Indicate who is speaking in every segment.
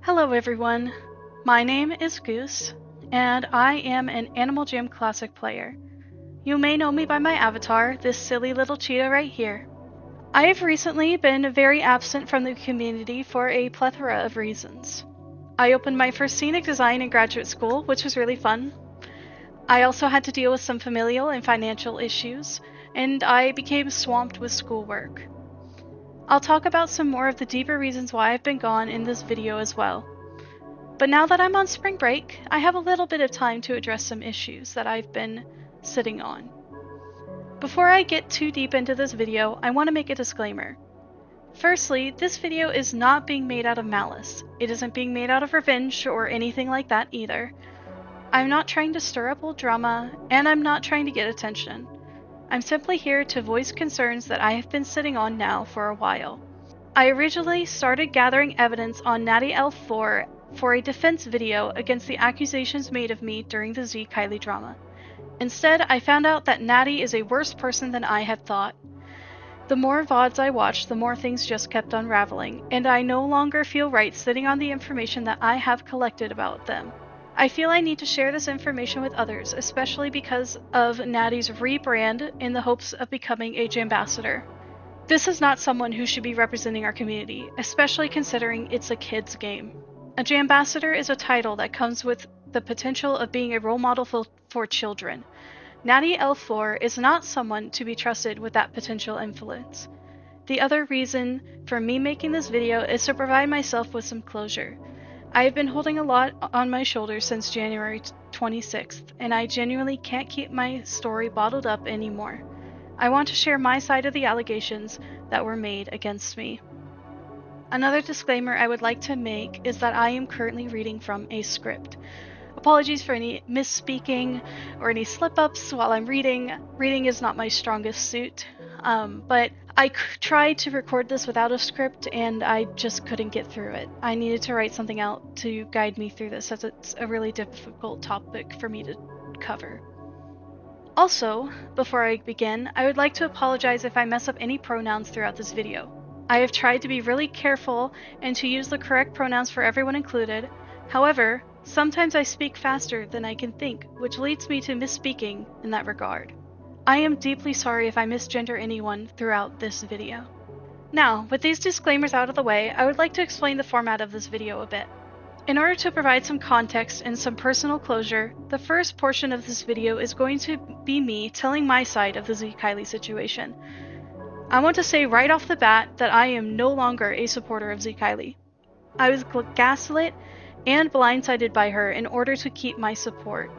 Speaker 1: Hello everyone, my name is Goose, and I am an Animal Jam Classic player. You may know me by my avatar, this silly little cheetah right here. I have recently been very absent from the community for a plethora of reasons. I opened my first scenic design in graduate school, which was really fun. I also had to deal with some familial and financial issues, and I became swamped with schoolwork. I'll talk about some more of the deeper reasons why I've been gone in this video as well. But now that I'm on spring break, I have a little bit of time to address some issues that I've been sitting on. Before I get too deep into this video, I want to make a disclaimer. Firstly, this video is not being made out of malice. It isn't being made out of revenge or anything like that either. I'm not trying to stir up old drama, and I'm not trying to get attention. I'm simply here to voice concerns that I have been sitting on now for a while. I originally started gathering evidence on Natty L4 for a defense video against the accusations made of me during the Zkylee Drama. Instead, I found out that Natty is a worse person than I had thought. The more VODs I watched, the more things just kept unraveling, and I no longer feel right sitting on the information that I have collected about them. I feel I need to share this information with others, especially because of Natty's rebrand in the hopes of becoming a Jambassador. This is not someone who should be representing our community, especially considering it's a kid's game. A Jambassador is a title that comes with the potential of being a role model for children. Natty L4 is not someone to be trusted with that potential influence. The other reason for me making this video is to provide myself with some closure. I have been holding a lot on my shoulders since January 26th, and I genuinely can't keep my story bottled up anymore. I want to share my side of the allegations that were made against me. Another disclaimer I would like to make is that I am currently reading from a script. Apologies for any misspeaking or any slip-ups while I'm reading. Reading is not my strongest suit, but I tried to record this without a script and I just couldn't get through it. I needed to write something out to guide me through this as it's a really difficult topic for me to cover. Also, before I begin, I would like to apologize if I mess up any pronouns throughout this video. I have tried to be really careful and to use the correct pronouns for everyone included. However, sometimes I speak faster than I can think, which leads me to misspeaking in that regard. I am deeply sorry if I misgender anyone throughout this video. Now, with these disclaimers out of the way, I would like to explain the format of this video a bit. In order to provide some context and some personal closure, the first portion of this video is going to be me telling my side of the Zkylee situation. I want to say right off the bat that I am no longer a supporter of Zkylee. I was gaslit and blindsided by her in order to keep my support.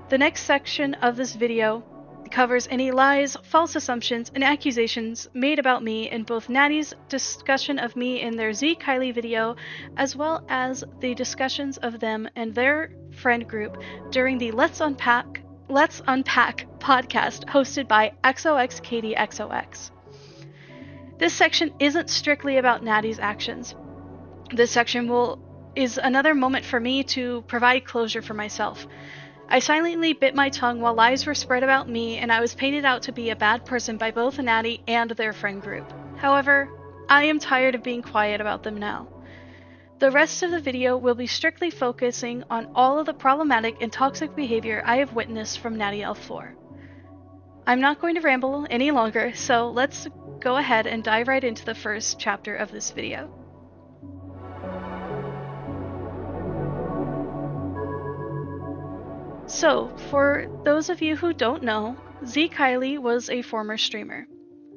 Speaker 1: The next section of this video covers any lies, false assumptions, and accusations made about me in both Natty's discussion of me in their Zkylee video, as well as the discussions of them and their friend group during the Let's Unpack podcast hosted by XOXKDXOX. This section isn't strictly about Natty's actions. This section is another moment for me to provide closure for myself. I silently bit my tongue while lies were spread about me and I was painted out to be a bad person by both Natty and their friend group. However, I am tired of being quiet about them now. The rest of the video will be strictly focusing on all of the problematic and toxic behavior I have witnessed from Natty L4. I'm not going to ramble any longer, so let's go ahead and dive right into the first chapter of this video. So, for those of you who don't know, Zkylee was a former streamer.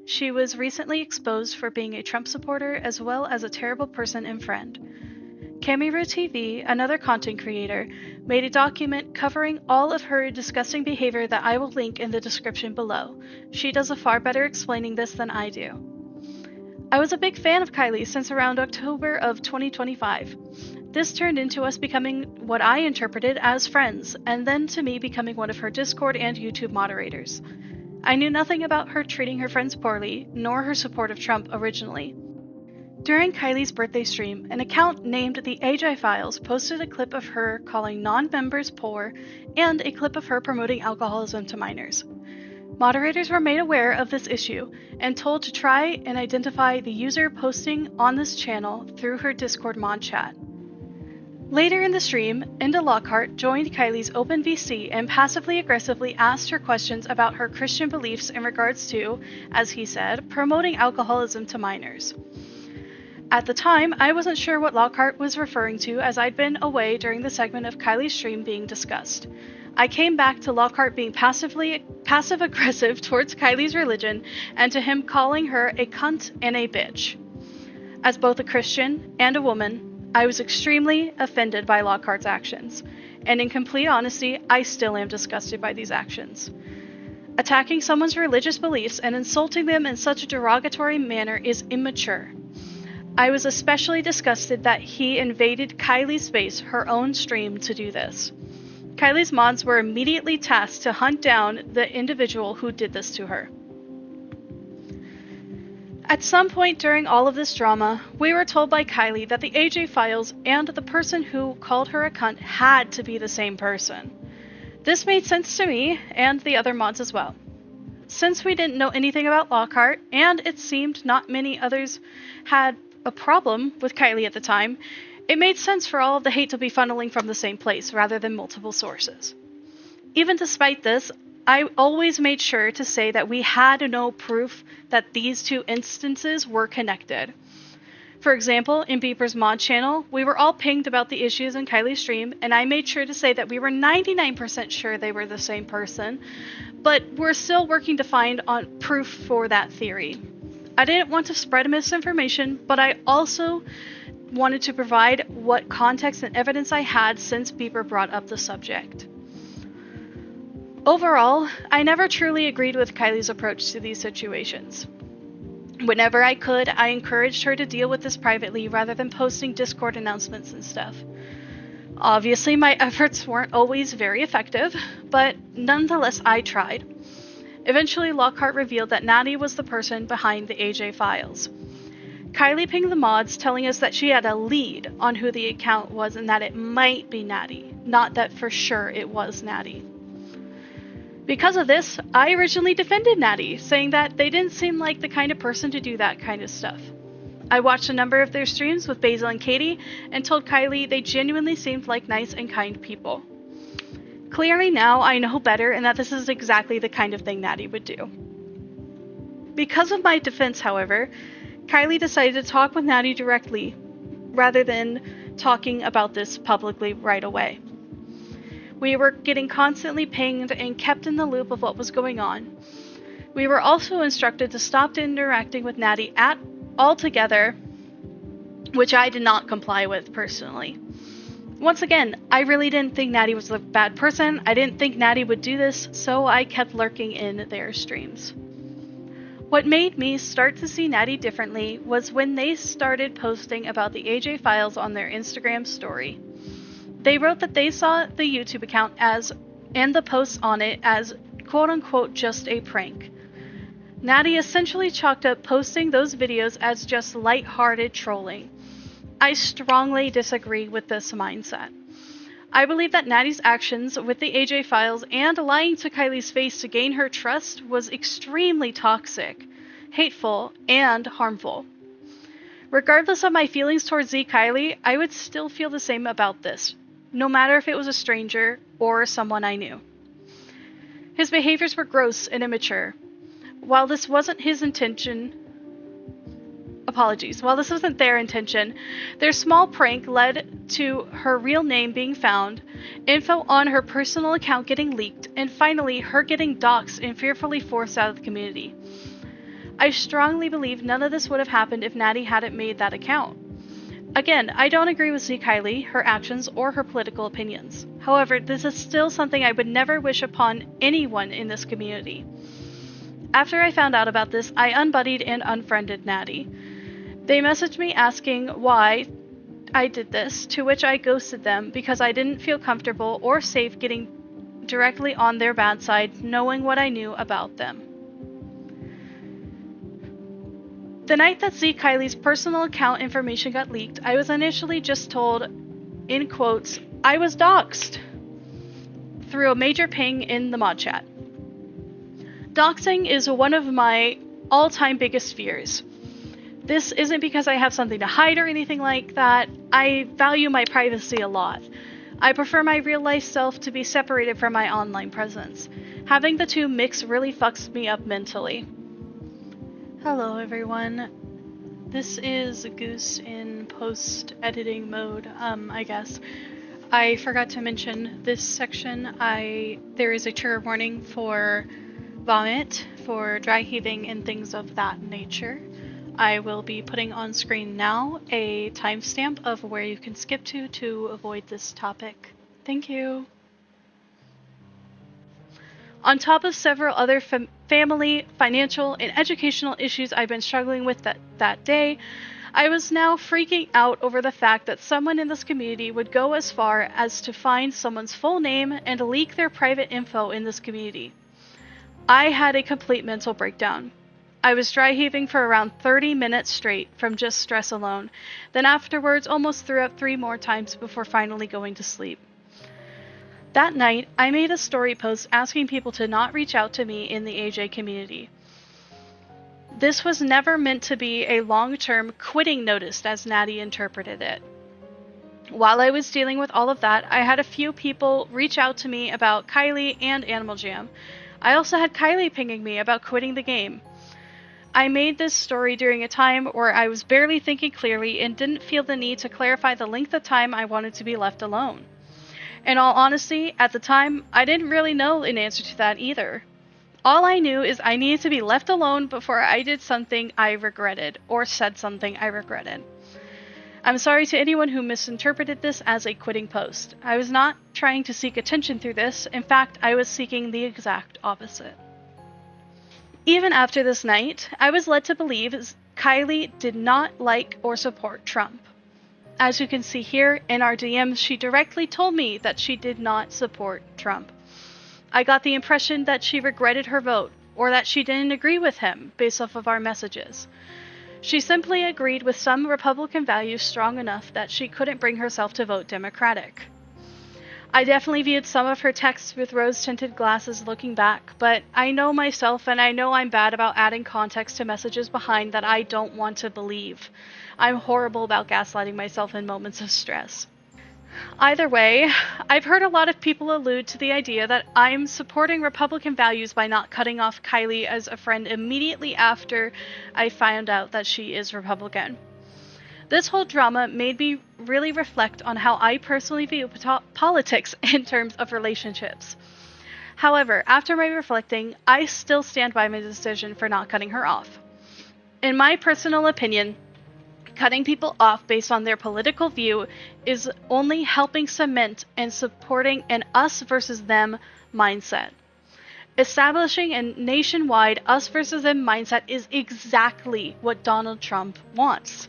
Speaker 1: She was recently exposed for being a Trump supporter as well as a terrible person and friend. Camiru TV, another content creator, made a document covering all of her disgusting behavior that I will link in the description below. She does a far better explaining this than I do. I was a big fan of Kylie since around October of 2025. This turned into us becoming what I interpreted as friends, and then to me becoming one of her Discord and YouTube moderators. I knew nothing about her treating her friends poorly, nor her support of Trump originally. During Kylie's birthday stream, an account named the AJ Files posted a clip of her calling non-members poor and a clip of her promoting alcoholism to minors. Moderators were made aware of this issue and told to try and identify the user posting on this channel through her Discord mod chat. Later in the stream, Enda Lockhart joined Kylie's open VC and passively aggressively asked her questions about her Christian beliefs in regards to, as he said, promoting alcoholism to minors. At the time, I wasn't sure what Lockhart was referring to as I'd been away during the segment of Kylie's stream being discussed. I came back to Lockhart being passive-aggressive towards Kylie's religion and to him calling her a cunt and a bitch. As both a Christian and a woman, I was extremely offended by Lockhart's actions, and in complete honesty, I still am disgusted by these actions. Attacking someone's religious beliefs and insulting them in such a derogatory manner is immature. I was especially disgusted that he invaded Kylie's space, her own stream, to do this. Kylie's mods were immediately tasked to hunt down the individual who did this to her. At some point during all of this drama, we were told by Kylie that the AJ files and the person who called her a cunt had to be the same person. This made sense to me and the other mods as well. Since we didn't know anything about Lockhart, and it seemed not many others had a problem with Kylie at the time, it made sense for all of the hate to be funneling from the same place rather than multiple sources. Even despite this, I always made sure to say that we had no proof that these two instances were connected. For example, in Beeper's mod channel, we were all pinged about the issues in Kylie's stream, and I made sure to say that we were 99% sure they were the same person, but we're still working to find on proof for that theory. I didn't want to spread misinformation, but I also wanted to provide what context and evidence I had since Beeper brought up the subject. Overall, I never truly agreed with Kylie's approach to these situations. Whenever I could, I encouraged her to deal with this privately rather than posting Discord announcements and stuff. Obviously, my efforts weren't always very effective, but nonetheless, I tried. Eventually, Lockhart revealed that Natty was the person behind the AJ files. Kylie pinged the mods telling us that she had a lead on who the account was and that it might be Natty, not that for sure it was Natty. Because of this, I originally defended Natty, saying that they didn't seem like the kind of person to do that kind of stuff. I watched a number of their streams with Basil and Katie and told Kylie they genuinely seemed like nice and kind people. Clearly now I know better and that this is exactly the kind of thing Natty would do. Because of my defense, however, Kylie decided to talk with Natty directly, rather than talking about this publicly right away. We were getting constantly pinged and kept in the loop of what was going on. We were also instructed to stop interacting with Natty altogether, which I did not comply with personally. Once again, I really didn't think Natty was a bad person. I didn't think Natty would do this, so I kept lurking in their streams. What made me start to see Natty differently was when they started posting about the AJ files on their Instagram story. They wrote that they saw the YouTube account and the posts on it as quote-unquote just a prank. Natty essentially chalked up posting those videos as just light-hearted trolling. I strongly disagree with this mindset. I believe that Natty's actions with the AJ files and lying to Kylie's face to gain her trust was extremely toxic, hateful, and harmful. Regardless of my feelings towards Zkylee, I would still feel the same about this, no matter if it was a stranger or someone I knew. His behaviors were gross and immature. While this wasn't their intention, their small prank led to her real name being found, info on her personal account getting leaked, and finally her getting doxxed and fearfully forced out of the community. I strongly believe none of this would have happened if Natty hadn't made that account. Again, I don't agree with Zkylee, her actions, or her political opinions. However, this is still something I would never wish upon anyone in this community. After I found out about this, I unbuddied and unfriended Natty. They messaged me asking why I did this, to which I ghosted them because I didn't feel comfortable or safe getting directly on their bad side, knowing what I knew about them. The night that Zkylee's personal account information got leaked, I was initially just told, in quotes, I was doxxed, through a major ping in the mod chat. Doxing is one of my all-time biggest fears. This isn't because I have something to hide or anything like that. I value my privacy a lot. I prefer my real-life self to be separated from my online presence. Having the two mix really fucks me up mentally. Hello, everyone. This is Goose in post-editing mode, I guess. I forgot to mention this section. There is a trigger warning for vomit, for dry heaving, and things of that nature. I will be putting on screen now a timestamp of where you can skip to avoid this topic. Thank you. On top of several other family, financial, and educational issues I've been struggling with that day, I was now freaking out over the fact that someone in this community would go as far as to find someone's full name and leak their private info in this community. I had a complete mental breakdown. I was dry heaving for around 30 minutes straight from just stress alone, then afterwards almost threw up 3 more times before finally going to sleep. That night, I made a story post asking people to not reach out to me in the AJ community. This was never meant to be a long-term quitting notice as Natty interpreted it. While I was dealing with all of that, I had a few people reach out to me about Kylie and Animal Jam. I also had Kylie pinging me about quitting the game. I made this story during a time where I was barely thinking clearly and didn't feel the need to clarify the length of time I wanted to be left alone. In all honesty, at the time, I didn't really know an answer to that either. All I knew is I needed to be left alone before I did something I regretted, or said something I regretted. I'm sorry to anyone who misinterpreted this as a quitting post. I was not trying to seek attention through this. In fact, I was seeking the exact opposite. Even after this night, I was led to believe Kylie did not like or support Trump. As you can see here in our DMs, she directly told me that she did not support Trump. I got the impression that she regretted her vote, or that she didn't agree with him based off of our messages. She simply agreed with some Republican values strong enough that she couldn't bring herself to vote Democratic. I definitely viewed some of her texts with rose-tinted glasses looking back, but I know myself and I know I'm bad about adding context to messages behind that I don't want to believe. I'm horrible about gaslighting myself in moments of stress. Either way, I've heard a lot of people allude to the idea that I'm supporting Republican values by not cutting off Kylie as a friend immediately after I found out that she is Republican. This whole drama made me really reflect on how I personally view politics in terms of relationships. However, after my reflecting, I still stand by my decision for not cutting her off. In my personal opinion, cutting people off based on their political view is only helping cement and supporting an us versus them mindset. Establishing a nationwide us versus them mindset is exactly what Donald Trump wants.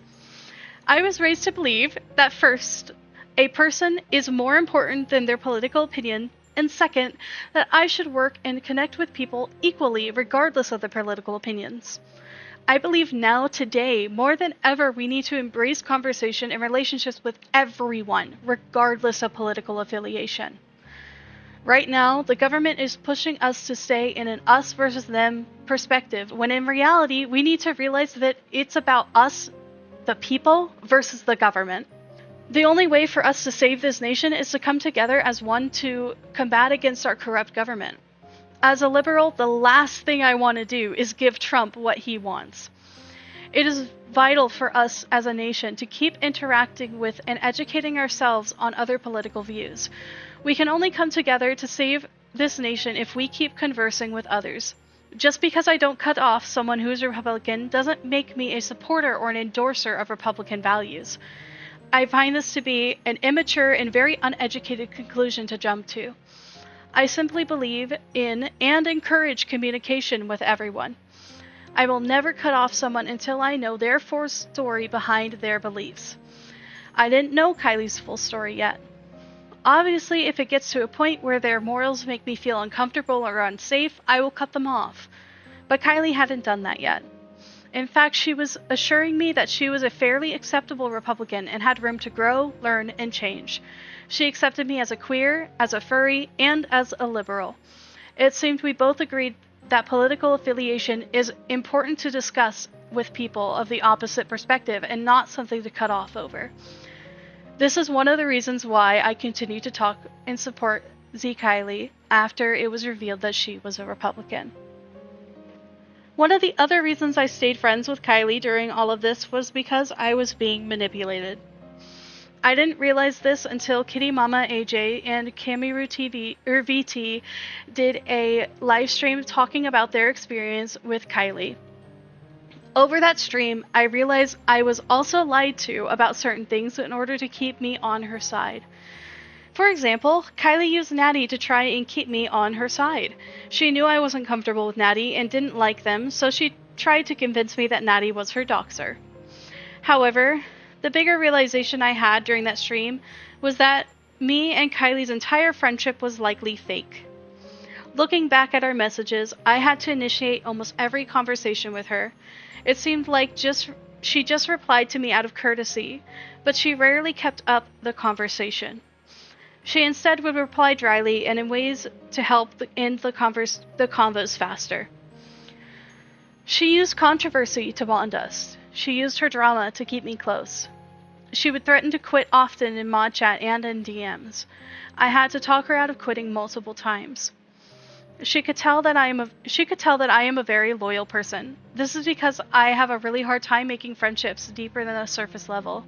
Speaker 1: I was raised to believe that first, a person is more important than their political opinion, and second, that I should work and connect with people equally regardless of their political opinions. I believe now, today, more than ever, we need to embrace conversation and relationships with everyone, regardless of political affiliation. Right now, the government is pushing us to stay in an us versus them perspective, when in reality, we need to realize that it's about us, the people, versus the government. The only way for us to save this nation is to come together as one to combat against our corrupt government. As a liberal, the last thing I want to do is give Trump what he wants. It is vital for us as a nation to keep interacting with and educating ourselves on other political views. We can only come together to save this nation if we keep conversing with others. Just because I don't cut off someone who is Republican doesn't make me a supporter or an endorser of Republican values. I find this to be an immature and very uneducated conclusion to jump to. I simply believe in and encourage communication with everyone. I will never cut off someone until I know their full story behind their beliefs. I didn't know Kylie's full story yet. Obviously, if it gets to a point where their morals make me feel uncomfortable or unsafe, I will cut them off. But Kylie hadn't done that yet. In fact, she was assuring me that she was a fairly acceptable Republican and had room to grow, learn, and change. She accepted me as a queer, as a furry, and as a liberal. It seemed we both agreed that political affiliation is important to discuss with people of the opposite perspective and not something to cut off over. This is one of the reasons why I continue to talk and support Zkylee after it was revealed that she was a Republican. One of the other reasons I stayed friends with Kylie during all of this was because I was being manipulated. I didn't realize this until Kitty Mama AJ and Kamiru VT did a live stream talking about their experience with Kylie. Over that stream, I realized I was also lied to about certain things in order to keep me on her side. For example, Kylie used Natty to try and keep me on her side. She knew I wasn't comfortable with Natty and didn't like them, so she tried to convince me that Natty was her doxer. However, the bigger realization I had during that stream was that me and Kylie's entire friendship was likely fake. Looking back at our messages, I had to initiate almost every conversation with her. It seemed like she just replied to me out of courtesy, but she rarely kept up the conversation. She instead would reply dryly and in ways to help end the convos faster. She used controversy to bond us. She used her drama to keep me close. She would threaten to quit often in mod chat and in DMs. I had to talk her out of quitting multiple times. She could tell that I am a very loyal person. This is because I have a really hard time making friendships deeper than a surface level.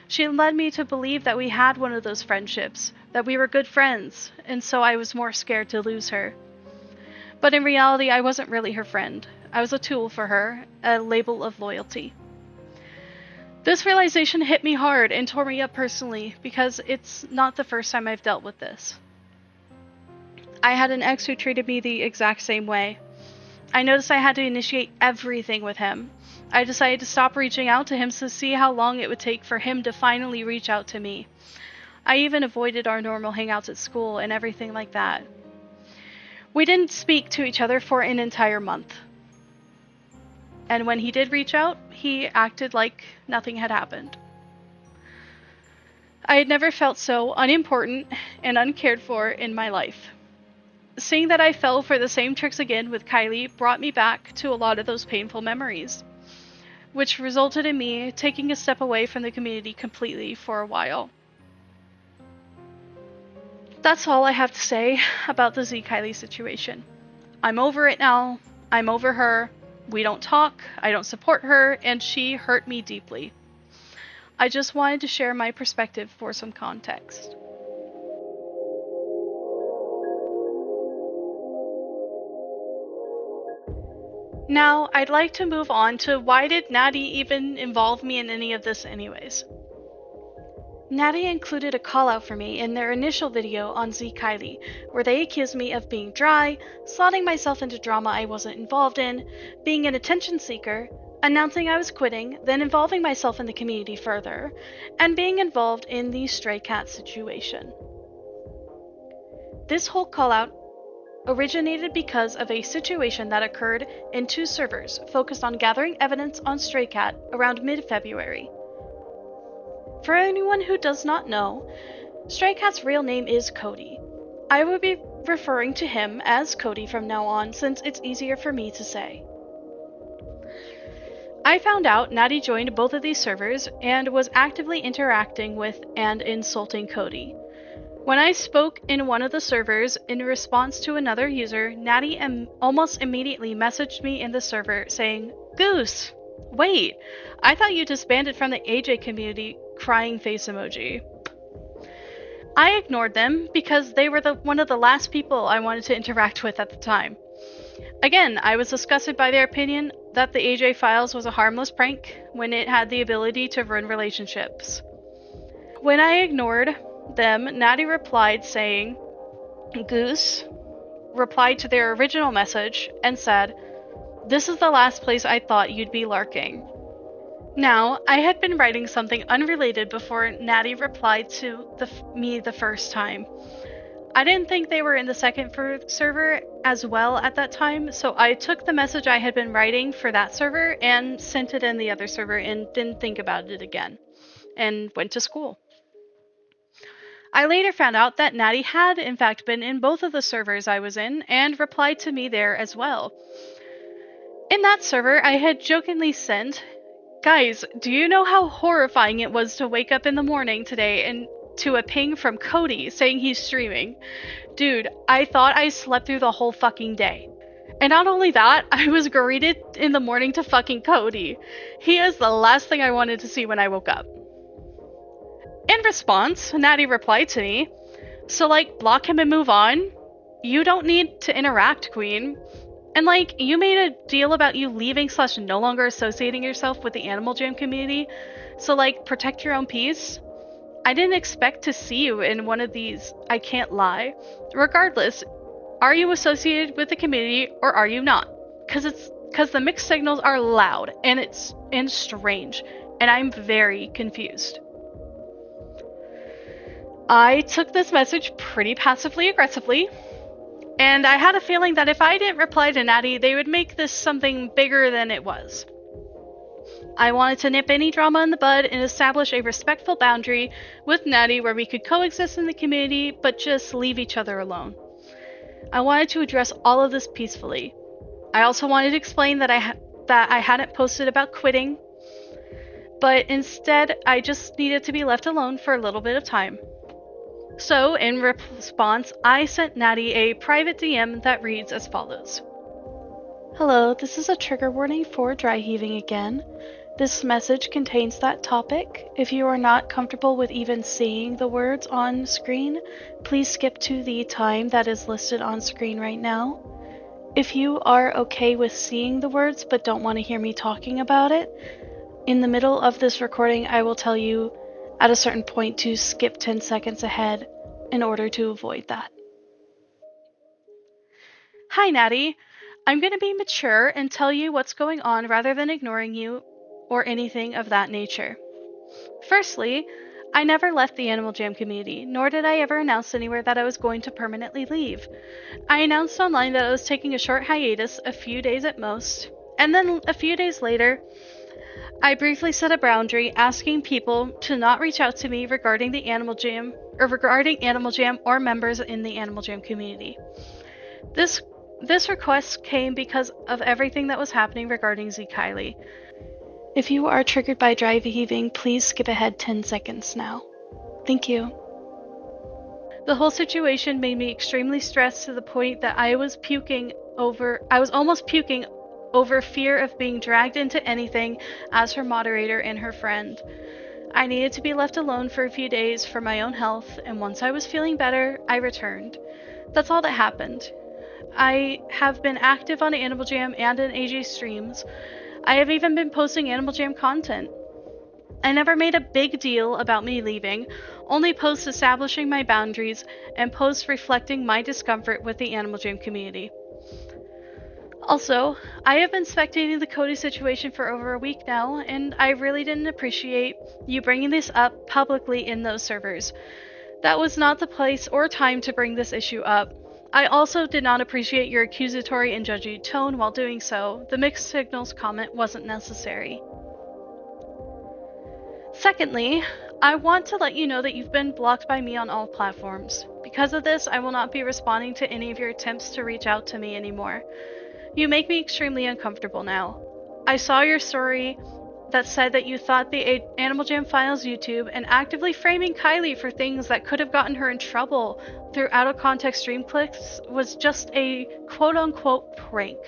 Speaker 1: She led me to believe that we had one of those friendships, that we were good friends, and so I was more scared to lose her. But in reality, I wasn't really her friend. I was a tool for her, a label of loyalty. This realization hit me hard and tore me up personally because it's not the first time I've dealt with this. I had an ex who treated me the exact same way. I noticed I had to initiate everything with him. I decided to stop reaching out to him to see how long it would take for him to finally reach out to me. I even avoided our normal hangouts at school and everything like that. We didn't speak to each other for an entire month. And when he did reach out, he acted like nothing had happened. I had never felt so unimportant and uncared for in my life. Seeing that I fell for the same tricks again with Kylie brought me back to a lot of those painful memories, which resulted in me taking a step away from the community completely for a while. That's all I have to say about the Zkylee situation. I'm over it now. I'm over her. We don't talk. I don't support her, and she hurt me deeply. I just wanted to share my perspective for some context. Now, I'd like to move on to why did Natty even involve me in any of this anyways? Natty included a call out for me in their initial video on Zkylee, where they accused me of being dry, slotting myself into drama I wasn't involved in, being an attention seeker, announcing I was quitting, then involving myself in the community further, and being involved in the Straycat situation. This whole call out originated because of a situation that occurred in two servers focused on gathering evidence on Straycat around mid-February. For anyone who does not know, Straycat's real name is Cody. I will be referring to him as Cody from now on since it's easier for me to say. I found out Natty joined both of these servers and was actively interacting with and insulting Cody. When I spoke in one of the servers in response to another user, Natty almost immediately messaged me in the server saying, "Goose, wait, I thought you disbanded from the AJ community, crying face emoji." I ignored them because they were one of the last people I wanted to interact with at the time. Again, I was disgusted by their opinion that the AJ Files was a harmless prank when it had the ability to ruin relationships. When I ignored them, Natty replied saying, Goose replied to their original message and said, "This is the last place I thought you'd be lurking." Now, I had been writing something unrelated before Natty replied to me the first time. I didn't think they were in the second server as well at that time, so I took the message I had been writing for that server and sent it in the other server and didn't think about it again, and went to school. I later found out that Natty had in fact been in both of the servers I was in and replied to me there as well. In that server, I had jokingly sent, "Guys, do you know how horrifying it was to wake up in the morning today and to a ping from Cody saying he's streaming? Dude, I thought I slept through the whole fucking day." And not only that, I was greeted in the morning to fucking Cody. He is the last thing I wanted to see when I woke up. In response, Natty replied to me, "So block him and move on? You don't need to interact, queen. And you made a deal about you leaving / no longer associating yourself with the Animal Jam community, so protect your own peace. I didn't expect to see you in one of these, I can't lie. Regardless, are you associated with the community or are you not? Because the mixed signals are loud and strange, and I'm very confused." I took this message pretty passively aggressively, and I had a feeling that if I didn't reply to Natty, they would make this something bigger than it was. I wanted to nip any drama in the bud and establish a respectful boundary with Natty where we could coexist in the community, but just leave each other alone. I wanted to address all of this peacefully. I also wanted to explain that I hadn't posted about quitting, but instead I just needed to be left alone for a little bit of time. So, in response, I sent Natty a private DM that reads as follows. "Hello, this is a trigger warning for dry heaving again. This message contains that topic. If you are not comfortable with even seeing the words on screen, please skip to the time that is listed on screen right now. If you are okay with seeing the words but don't want to hear me talking about it, in the middle of this recording I will tell you at a certain point to skip 10 seconds ahead in order to avoid that." Hi, Natty. I'm going to be mature and tell you what's going on rather than ignoring you or anything of that nature. Firstly, I never left the Animal Jam community, nor did I ever announce anywhere that I was going to permanently leave. I announced online that I was taking a short hiatus, a few days at most, and then a few days later, I briefly set a boundary asking people to not reach out to me regarding the Animal Jam or members in the Animal Jam community. This request came because of everything that was happening regarding Zkylee. If you are triggered by dry heaving, please skip ahead 10 seconds now. Thank you. The whole situation made me extremely stressed to the point that I was almost puking over fear of being dragged into anything as her moderator and her friend. I needed to be left alone for a few days for my own health, and once I was feeling better, I returned. That's all that happened. I have been active on Animal Jam and in AJ streams. I have even been posting Animal Jam content. I never made a big deal about me leaving, only posts establishing my boundaries and posts reflecting my discomfort with the Animal Jam community. Also, I have been spectating the Cody situation for over a week now, and I really didn't appreciate you bringing this up publicly in those servers. That was not the place or time to bring this issue up. I also did not appreciate your accusatory and judgy tone while doing so. The mixed signals comment wasn't necessary. Secondly, I want to let you know that you've been blocked by me on all platforms. Because of this, I will not be responding to any of your attempts to reach out to me anymore. You make me extremely uncomfortable now. I saw your story that said that you thought the Animal Jam Finals YouTube and actively framing Kylie for things that could have gotten her in trouble through out-of-context stream clips was just a quote-unquote prank.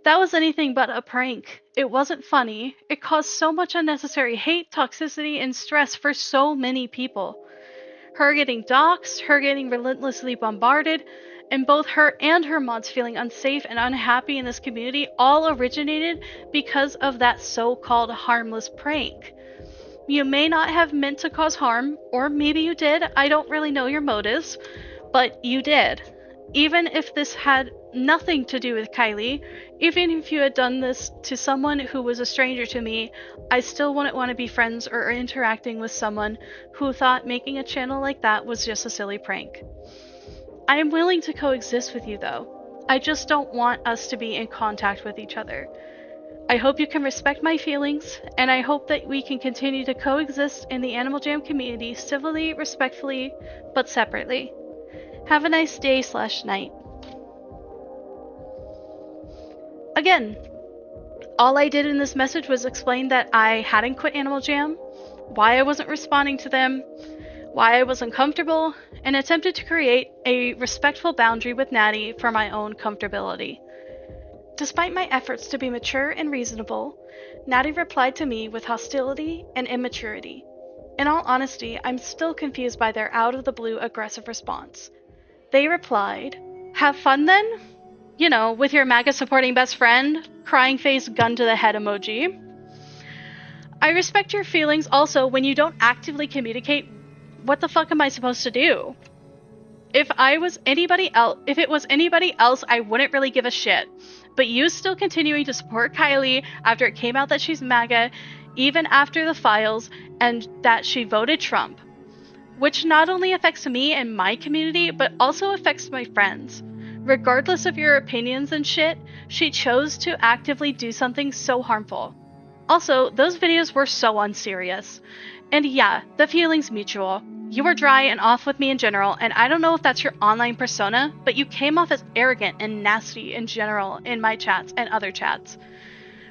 Speaker 1: That was anything but a prank. It wasn't funny. It caused so much unnecessary hate, toxicity, and stress for so many people. Her getting doxxed, her getting relentlessly bombarded, and both her and her mods feeling unsafe and unhappy in this community all originated because of that so-called harmless prank. You may not have meant to cause harm, or maybe you did, I don't really know your motives, but you did. Even if this had nothing to do with Kylie, even if you had done this to someone who was a stranger to me, I still wouldn't want to be friends or interacting with someone who thought making a channel like that was just a silly prank. I am willing to coexist with you though. I just don't want us to be in contact with each other. I hope you can respect my feelings, and I hope that we can continue to coexist in the Animal Jam community civilly, respectfully, but separately. Have a nice day/night. Again, all I did in this message was explain that I hadn't quit Animal Jam, why I wasn't responding to them, why I was uncomfortable, and attempted to create a respectful boundary with Natty for my own comfortability. Despite my efforts to be mature and reasonable, Natty replied to me with hostility and immaturity. In all honesty, I'm still confused by their out-of-the-blue aggressive response. They replied, "Have fun then? You know, with your MAGA supporting best friend, crying face gun to the head emoji. I respect your feelings also when you don't actively communicate. What the fuck am I supposed to do? If it was anybody else, I wouldn't really give a shit. But you still continuing to support Kylie after it came out that she's MAGA, even after the files, and that she voted Trump. Which not only affects me and my community, but also affects my friends. Regardless of your opinions and shit, she chose to actively do something so harmful. Also, those videos were so unserious. And yeah, the feeling's mutual. You were dry and off with me in general, and I don't know if that's your online persona, but you came off as arrogant and nasty in general in my chats and other chats.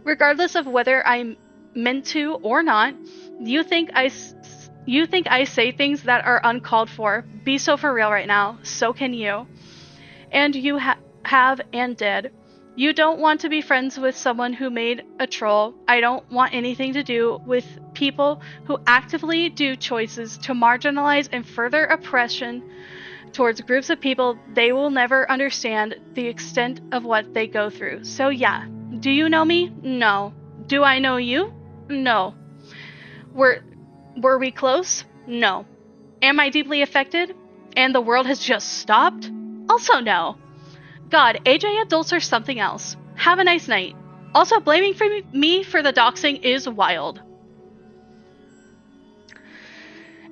Speaker 1: Regardless of whether I'm meant to or not, you think I say things that are uncalled for. Be so for real right now. So can you. And you have and did. You don't want to be friends with someone who made a troll. I don't want anything to do with people who actively do choices to marginalize and further oppression towards groups of people. They will never understand the extent of what they go through. So yeah, do you know me? No. Do I know you? No. Were we close? No. Am I deeply affected? And the world has just stopped? Also no. God, AJ adults are something else. Have a nice night. Also, blaming me for the doxing is wild.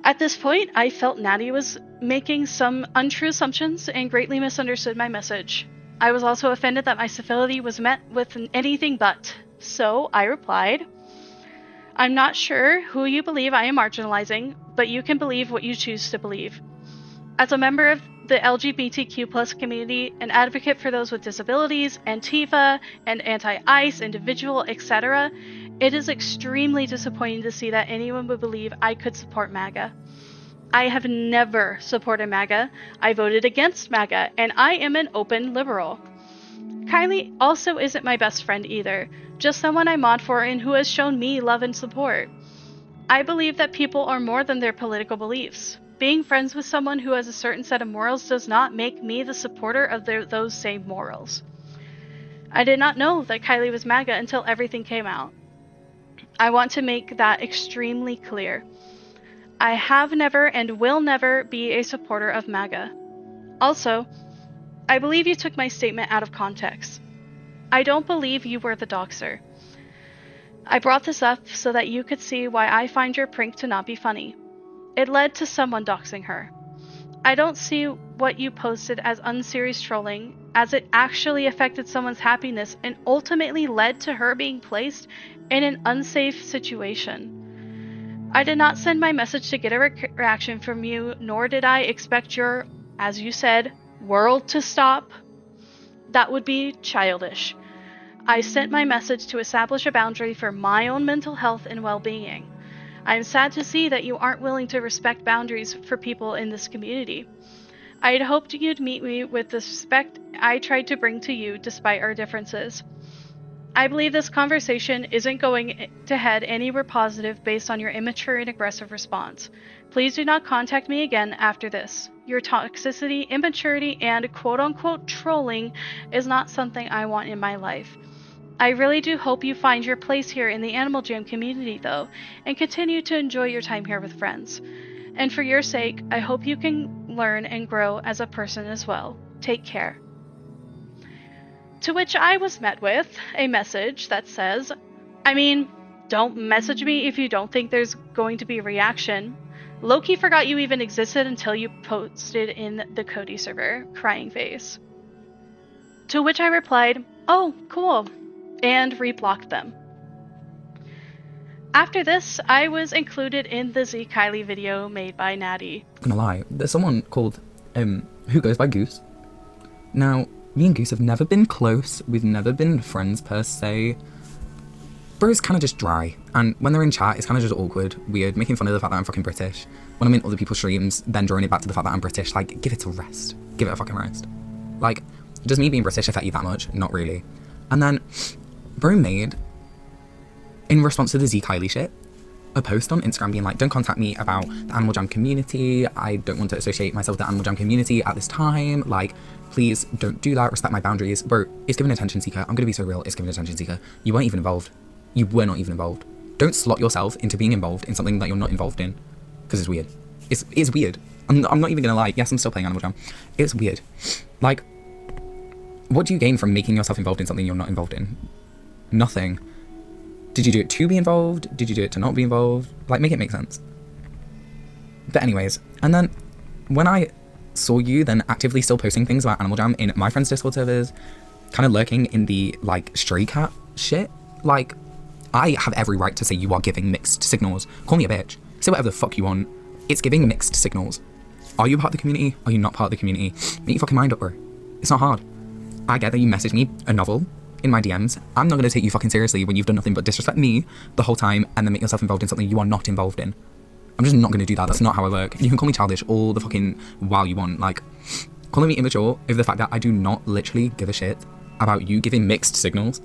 Speaker 1: At this point, I felt Natty was making some untrue assumptions and greatly misunderstood my message. I was also offended that my civility was met with anything but. So I replied, I'm not sure who you believe I am marginalizing, but you can believe what you choose to believe. As a member of the LGBTQ+ community, an advocate for those with disabilities, Antifa, and anti-ICE individual, etc., it is extremely disappointing to see that anyone would believe I could support MAGA. I have never supported MAGA. I voted against MAGA, and I am an open liberal. Kylie also isn't my best friend either, just someone I mod for and who has shown me love and support. I believe that people are more than their political beliefs. Being friends with someone who has a certain set of morals does not make me the supporter of those same morals. I did not know that Kylie was MAGA until everything came out. I want to make that extremely clear. I have never and will never be a supporter of MAGA. Also, I believe you took my statement out of context. I don't believe you were the doxer. I brought this up so that you could see why I find your prank to not be funny. It led to someone doxing her. I don't see what you posted as unserious trolling, as it actually affected someone's happiness and ultimately led to her being placed in an unsafe situation. I did not send my message to get a reaction from you, nor did I expect your, as you said, world to stop. That would be childish. I sent my message to establish a boundary for my own mental health and well-being. I am sad to see that you aren't willing to respect boundaries for people in this community. I had hoped you'd meet me with the respect I tried to bring to you despite our differences. I believe this conversation isn't going to head anywhere positive based on your immature and aggressive response. Please do not contact me again after this. Your toxicity, immaturity, and quote-unquote trolling is not something I want in my life. I really do hope you find your place here in the Animal Jam community, though, and continue to enjoy your time here with friends. And for your sake, I hope you can learn and grow as a person as well. Take care. To which I was met with a message that says, don't message me if you don't think there's going to be a reaction. Loki forgot you even existed until you posted in the Cody server, crying face. To which I replied, oh, cool. and reblocked them. After this, I was included in the Zkylee video made by Natty.
Speaker 2: I'm gonna lie, there's someone called, who goes by Goose. Now, me and Goose have never been close, we've never been friends per se. Bro's kind of just dry, and when they're in chat, it's kind of just awkward, weird, making fun of the fact that I'm fucking British. When I'm in other people's streams, then drawing it back to the fact that I'm British, like, give it a rest. Give it a fucking rest. Like, does me being British affect you that much? Not really. And then, Bro made, in response to the Zkylee shit, a post on Instagram being like, don't contact me about the Animal Jam community, I don't want to associate myself with the Animal Jam community at this time, like, please don't do that, respect my boundaries. Bro, it's giving attention seeker, I'm gonna be so real, it's giving attention seeker. You weren't even involved. You were not even involved. Don't slot yourself into being involved in something that you're not involved in, because it's weird. It's weird. I'm not even gonna lie, yes, I'm still playing Animal Jam. It's weird. Like, what do you gain from making yourself involved in something you're not involved in? Nothing. Did you do it to be involved? Did you do it to not be involved? Like, make it make sense. But anyways, and then when I saw you then actively still posting things about Animal Jam in my friends' Discord servers, kind of lurking in the, like, Straycat shit, like, I have every right to say you are giving mixed signals. Call me a bitch. Say whatever the fuck you want. It's giving mixed signals. Are you part of the community? Are you not part of the community? Make your fucking mind up, bro. It's not hard. I get that you messaged me a novel in my DMs. I'm not going to take you fucking seriously when you've done nothing but disrespect me the whole time and then make yourself involved in something you are not involved in. I'm just not going to do that. That's not how I work. You can call me childish all the fucking while you want. Like, calling me immature over the fact that I do not literally give a shit about you giving mixed signals.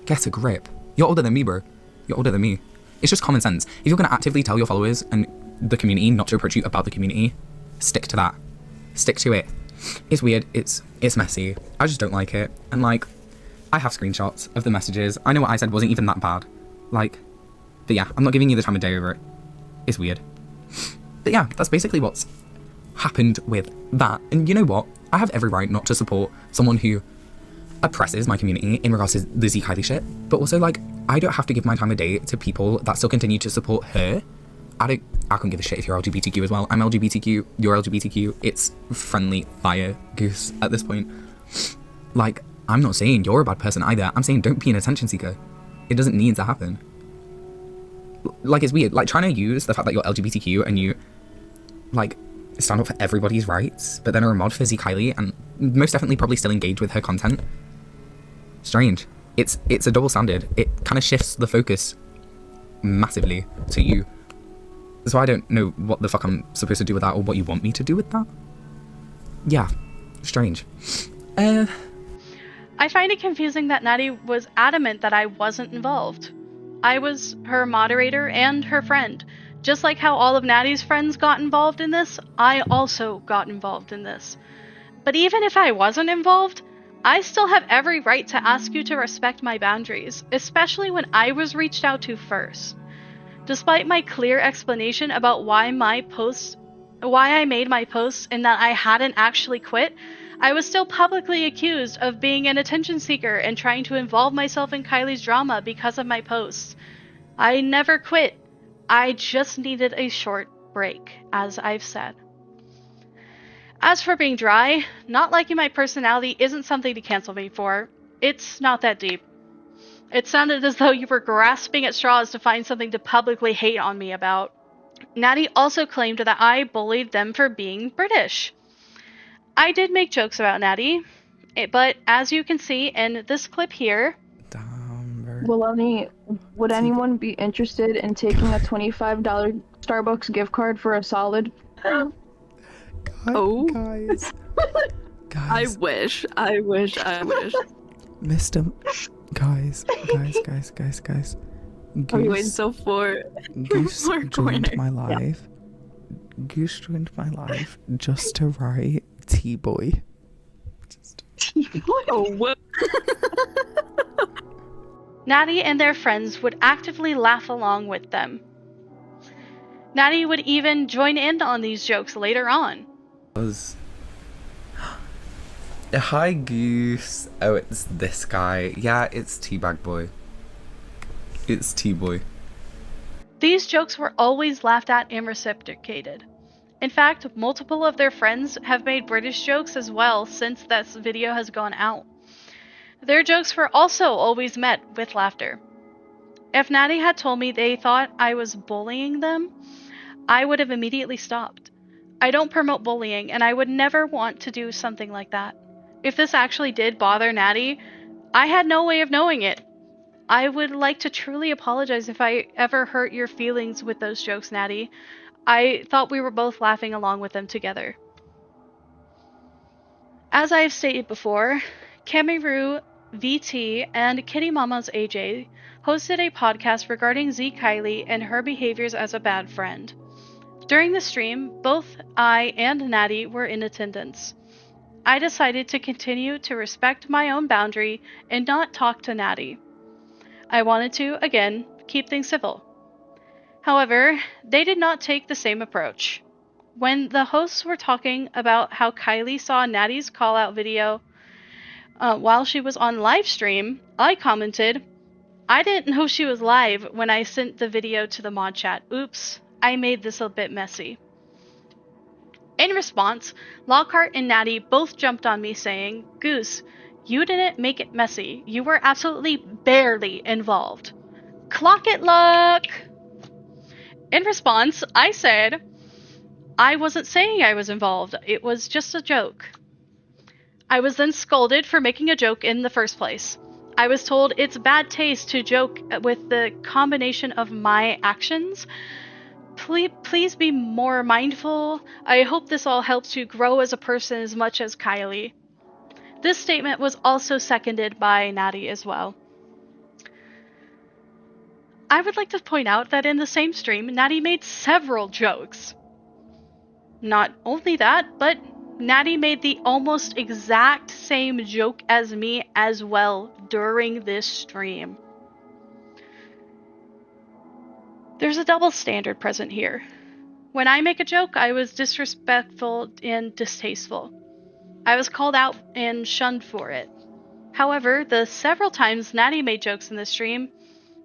Speaker 2: Get a grip. You're older than me, bro. You're older than me. It's just common sense. If you're going to actively tell your followers and the community not to approach you about the community, stick to that. Stick to it. It's weird. It's messy. I just don't like it. And, like, I have screenshots of the messages. I know what I said wasn't even that bad. Like, but yeah, I'm not giving you the time of day over it. It's weird. But yeah, that's basically what's happened with that. And you know what? I have every right not to support someone who oppresses my community in regards to the Zkylee shit. But also, like, I don't have to give my time of day to people that still continue to support her. I couldn't give a shit if you're LGBTQ as well. I'm LGBTQ, you're LGBTQ. It's friendly fire, Goose, at this point. Like, I'm not saying you're a bad person either. I'm saying don't be an attention seeker. It doesn't need to happen. Like, it's weird. Like, trying to use the fact that you're LGBTQ and you, like, stand up for everybody's rights, but then are a mod for Zkylee and most definitely probably still engage with her content. Strange. It's a double standard. It kind of shifts the focus massively to you. So I don't know what the fuck I'm supposed to do with that or what you want me to do with that. Yeah. Strange.
Speaker 1: I find it confusing that Natty was adamant that I wasn't involved. I was her moderator and her friend. Just like how all of Natty's friends got involved in this, I also got involved in this. But even if I wasn't involved, I still have every right to ask you to respect my boundaries, especially when I was reached out to first. Despite my clear explanation about why I made my posts and that I hadn't actually quit, I was still publicly accused of being an attention seeker and trying to involve myself in Skyklee's drama because of my posts. I never quit. I just needed a short break, as I've said. As for being dry, not liking my personality isn't something to cancel me for. It's not that deep. It sounded as though you were grasping at straws to find something to publicly hate on me about. Natty also claimed that I bullied them for being British. I did make jokes about Natty, but as you can see in this clip here...
Speaker 3: WOULDN, would anyone be interested in taking a $25 Starbucks gift card for a solid?
Speaker 4: Guys. I wish.
Speaker 5: Mr. Guys.
Speaker 4: Are you waiting so for
Speaker 5: Goose
Speaker 4: more
Speaker 5: joined
Speaker 4: corner?
Speaker 5: my live. Yeah. Goose joined my live just to write T-boy.
Speaker 3: T-boy?
Speaker 4: Oh, what?
Speaker 1: Natty and their friends would actively laugh along with them. Natty would even join in on these jokes later on.
Speaker 2: Hi, Goose. Oh, it's this guy. Yeah, it's Teabag Boy. It's T-Boy.
Speaker 1: These jokes were always laughed at and reciprocated. In fact, multiple of their friends have made British jokes as well since this video has gone out. Their jokes were also always met with laughter. If Natty had told me they thought I was bullying them, I would have immediately stopped. I don't promote bullying, and I would never want to do something like that. If this actually did bother Natty, I had no way of knowing it. I would like to truly apologize if I ever hurt your feelings with those jokes, Natty. I thought we were both laughing along with them together. As I have stated before, Kamiru, VT, and Kitty Mama's AJ hosted a podcast regarding Zkylee and her behaviors as a bad friend. During the stream, both I and Natty were in attendance. I decided to continue to respect my own boundary and not talk to Natty. I wanted to, again, keep things civil. However, they did not take the same approach. When the hosts were talking about how Kylie saw Natty's call-out video while she was on live stream, I commented, "I didn't know she was live when I sent the video to the mod chat. Oops, I made this a bit messy." In response, Lockhart and Natty both jumped on me saying, "Goose, you didn't make it messy. You were absolutely barely involved. Clock it, Luck!" In response, I said, "I wasn't saying I was involved. It was just a joke." I was then scolded for making a joke in the first place. I was told it's bad taste to joke with the combination of my actions. Please be more mindful. I hope this all helps you grow as a person as much as Kylie. This statement was also seconded by Natty as well. I would like to point out that in the same stream, Natty made several jokes. Not only that, but Natty made the almost exact same joke as me as well during this stream. There's a double standard present here. When I make a joke, I was disrespectful and distasteful. I was called out and shunned for it. However, the several times Natty made jokes in the stream,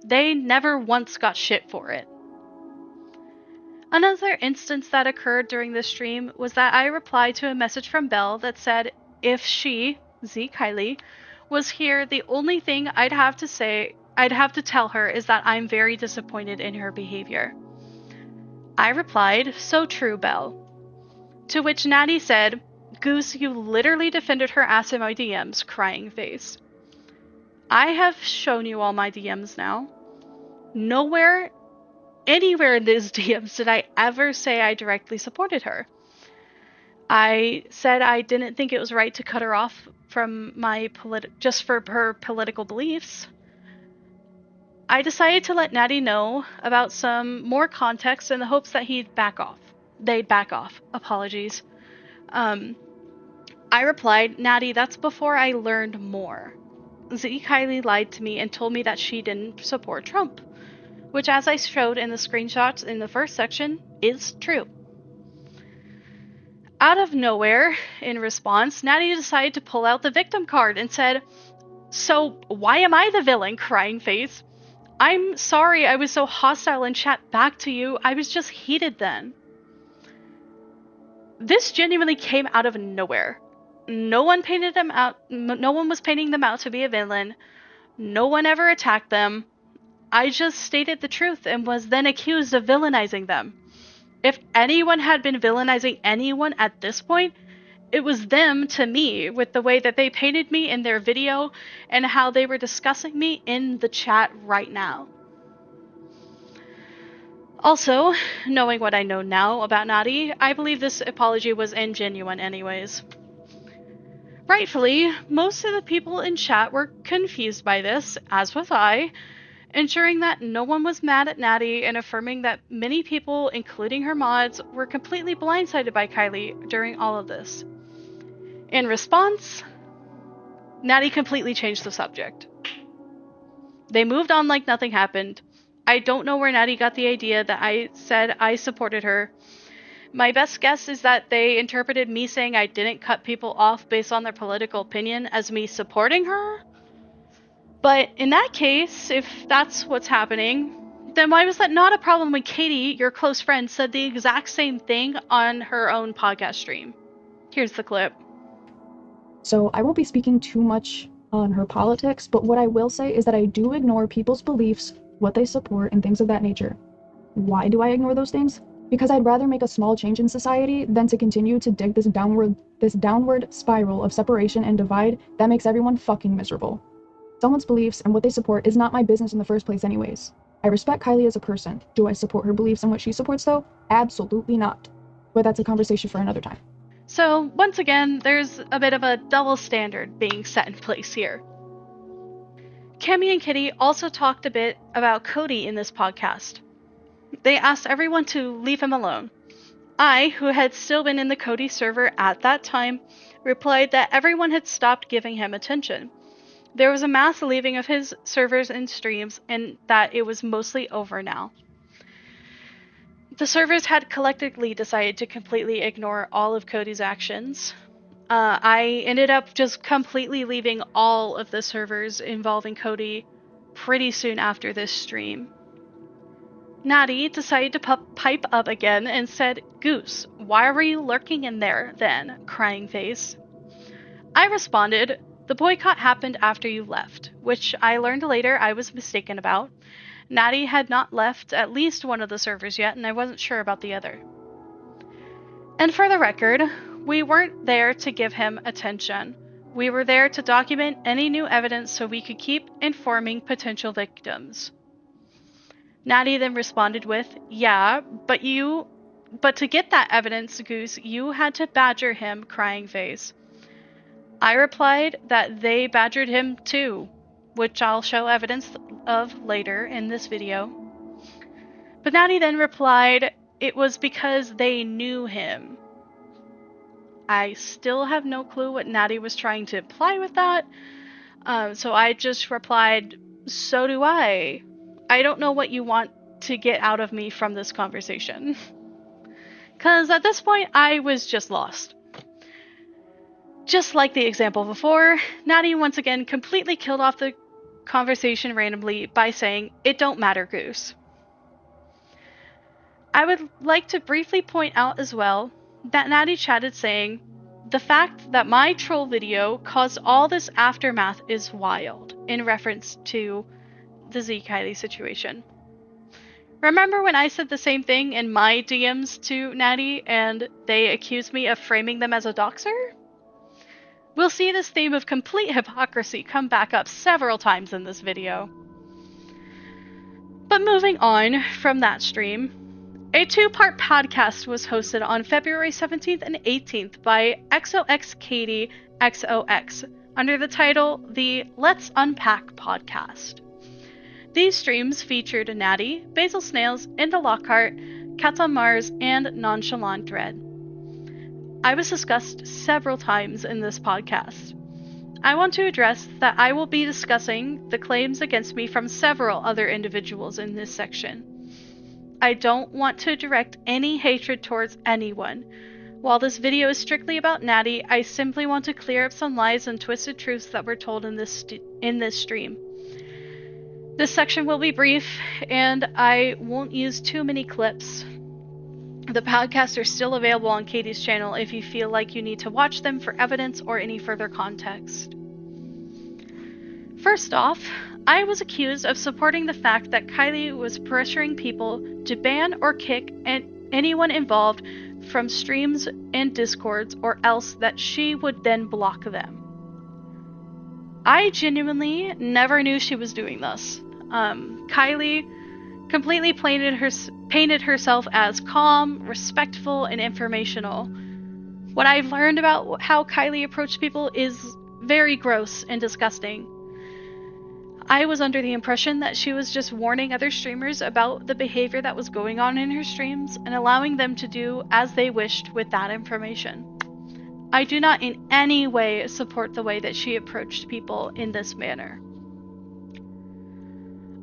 Speaker 1: they never once got shit for it. Another instance that occurred during this stream was that I replied to a message from Belle that said if she, Zkylee, was here, the only thing I'd have to tell her is that I'm very disappointed in her behavior. I replied, "So true, Belle." To which Natty said, "Goose, you literally defended her ass in my DMs, crying face." I have shown you all my DMs now. Nowhere, anywhere in these DMs did I ever say I directly supported her. I said I didn't think it was right to cut her off from my just for her political beliefs. I decided to let Natty know about some more context in the hopes that they'd back off. Apologies. I replied, "Natty, that's before I learned more. Zkylee lied to me and told me that she didn't support Trump, which, as I showed in the screenshots in the first section, is true." Out of nowhere, in response, Natty decided to pull out the victim card and said, "So why am I the villain, crying face? I'm sorry I was so hostile in chat back to you. I was just heated then." This genuinely came out of nowhere. No one painted them out. No one was painting them out to be a villain. No one ever attacked them. I just stated the truth and was then accused of villainizing them. If anyone had been villainizing anyone at this point, it was them to me, with the way that they painted me in their video and how they were discussing me in the chat right now. Also, knowing what I know now about Natty, I believe this apology was ingenuine anyways. Rightfully, most of the people in chat were confused by this, as was I, ensuring that no one was mad at Natty and affirming that many people, including her mods, were completely blindsided by Kylie during all of this. In response, Natty completely changed the subject. They moved on like nothing happened. I don't know where Natty got the idea that I said I supported her. My best guess is that they interpreted me saying I didn't cut people off based on their political opinion as me supporting her. But in that case, if that's what's happening, then why was that not a problem when Katie, your close friend, said the exact same thing on her own podcast stream? Here's the clip.
Speaker 6: So I won't be speaking too much on her politics, but what I will say is that I do ignore people's beliefs, what they support, and things of that nature. Why do I ignore those things? Because I'd rather make a small change in society than to continue to dig this downward spiral of separation and divide that makes everyone fucking miserable. Someone's beliefs and what they support is not my business in the first place anyways. I respect Kylie as a person. Do I support her beliefs and what she supports though? Absolutely not. But that's a conversation for another time.
Speaker 1: So, once again, there's a bit of a double standard being set in place here. Cammy and Kitty also talked a bit about Cody in this podcast. They asked everyone to leave him alone. I, who had still been in the Cody server at that time, replied that everyone had stopped giving him attention. There was a mass leaving of his servers and streams, and that it was mostly over now. The servers had collectively decided to completely ignore all of Cody's actions. I ended up just completely leaving all of the servers involving Cody pretty soon after this stream. Natty decided to pipe up again and said, "Goose, why were you lurking in there then, crying face?" I responded, "The boycott happened after you left," which I learned later I was mistaken about. Natty had not left at least one of the servers yet, and I wasn't sure about the other. And for the record, we weren't there to give him attention. We were there to document any new evidence so we could keep informing potential victims. Natty then responded with, "Yeah, but to get that evidence, Goose, you had to badger him, crying face." I replied that they badgered him too, which I'll show evidence of later in this video. But Natty then replied it was because they knew him. I still have no clue what Natty was trying to imply with that, so I just replied, "So do I. I don't know what you want to get out of me from this conversation." Because at this point, I was just lost. Just like the example before, Natty once again completely killed off the conversation randomly by saying, "It don't matter, Goose." I would like to briefly point out as well that Natty chatted saying, "The fact that my troll video caused all this aftermath is wild," in reference to the Zkylee situation. Remember when I said the same thing in my DMs to Natty and they accused me of framing them as a doxer? We'll see this theme of complete hypocrisy come back up several times in this video. But moving on from that stream, a two-part podcast was hosted on February 17th and 18th by XOX Katie XOX under the title The Let's Unpack Podcast. These streams featured Natty, Basil Snails, Inda Lockhart, Cats on Mars, and Nonchalant Dread. I was discussed several times in this podcast. I want to address that I will be discussing the claims against me from several other individuals in this section. I don't want to direct any hatred towards anyone. While this video is strictly about Natty, I simply want to clear up some lies and twisted truths that were told in this stream. This section will be brief, and I won't use too many clips. The podcasts are still available on Katie's channel if you feel like you need to watch them for evidence or any further context. First off, I was accused of supporting the fact that Kylie was pressuring people to ban or kick anyone involved from streams and discords, or else that she would then block them. I genuinely never knew she was doing this. Kylie completely painted herself as calm, respectful, and informational. What I've learned about how Kylie approached people is very gross and disgusting. I was under the impression that she was just warning other streamers about the behavior that was going on in her streams and allowing them to do as they wished with that information. I do not in any way support the way that she approached people in this manner.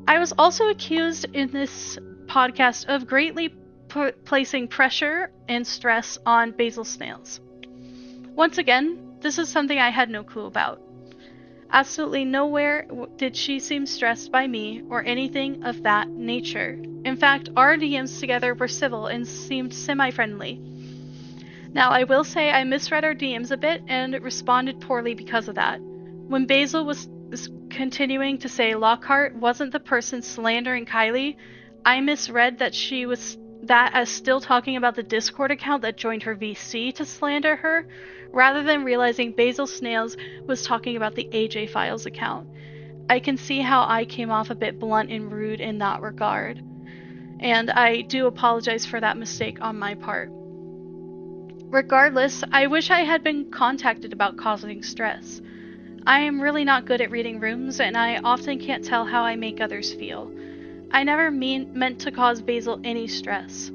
Speaker 1: I was also accused in this podcast of greatly placing pressure and stress on Basil Snails. Once again, this is something I had no clue about. Absolutely nowhere did she seem stressed by me or anything of that nature. In fact, our DMs together were civil and seemed semi-friendly. Now, I will say I misread our DMs a bit and responded poorly because of that. When Basil was continuing to say Lockhart wasn't the person slandering Kylie, I misread that she was that as still talking about the Discord account that joined her VC to slander her, rather than realizing Basil Snails was talking about the AJ Files account. I can see how I came off a bit blunt and rude in that regard, and I do apologize for that mistake on my part. Regardless, I wish I had been contacted about causing stress. I am really not good at reading rooms, and I often can't tell how I make others feel. I never meant to cause Basil any stress.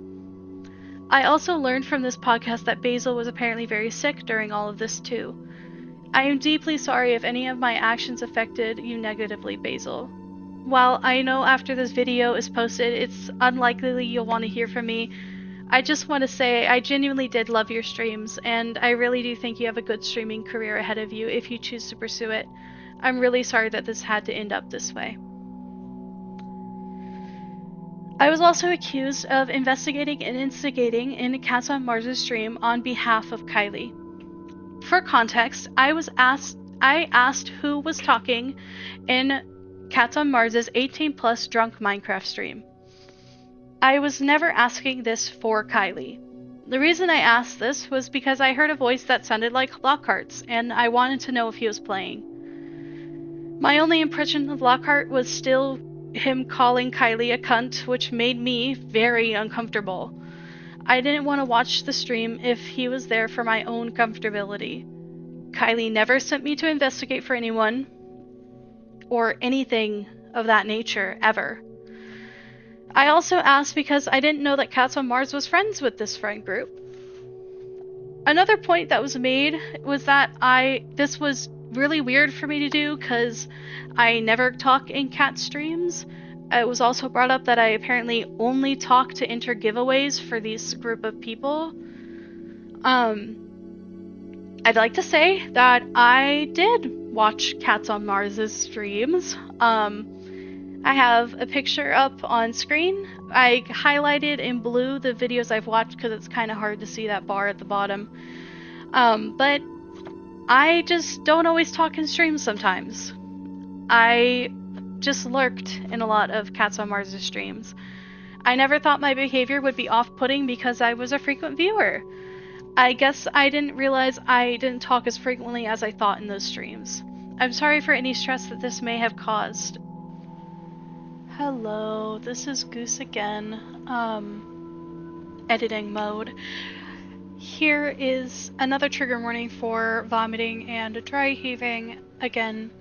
Speaker 1: I also learned from this podcast that Basil was apparently very sick during all of this too. I am deeply sorry if any of my actions affected you negatively, Basil. While I know after this video is posted it's unlikely you'll want to hear from me, I just want to say I genuinely did love your streams, and I really do think you have a good streaming career ahead of you if you choose to pursue it. I'm really sorry that this had to end up this way. I was also accused of investigating and instigating in Cats on Mars' stream on behalf of Kylie. For context, I asked who was talking in Cats on Mars' 18+ drunk Minecraft stream. I was never asking this for Kylie. The reason I asked this was because I heard a voice that sounded like Lockhart's, and I wanted to know if he was playing. My only impression of Lockhart was still him calling Kylie a cunt, which made me very uncomfortable. I didn't want to watch the stream if he was there for my own comfortability. Kylie never sent me to investigate for anyone, or anything of that nature, ever. I also asked because I didn't know that Cats on Mars was friends with this friend group. Another point that was made was that this was really weird for me to do because I never talk in cat streams. It was also brought up that I apparently only talk to enter giveaways for this group of people. I'd like to say that I did watch Cats on Mars' streams. I have a picture up on screen. I highlighted in blue the videos I've watched because it's kind of hard to see that bar at the bottom. But I just don't always talk in streams sometimes. I just lurked in a lot of Cats on Mars' streams. I never thought my behavior would be off-putting because I was a frequent viewer. I guess I didn't realize I didn't talk as frequently as I thought in those streams. I'm sorry for any stress that this may have caused. Hello, this is Goose again. Editing mode. Here is another trigger warning for vomiting and dry heaving. Again,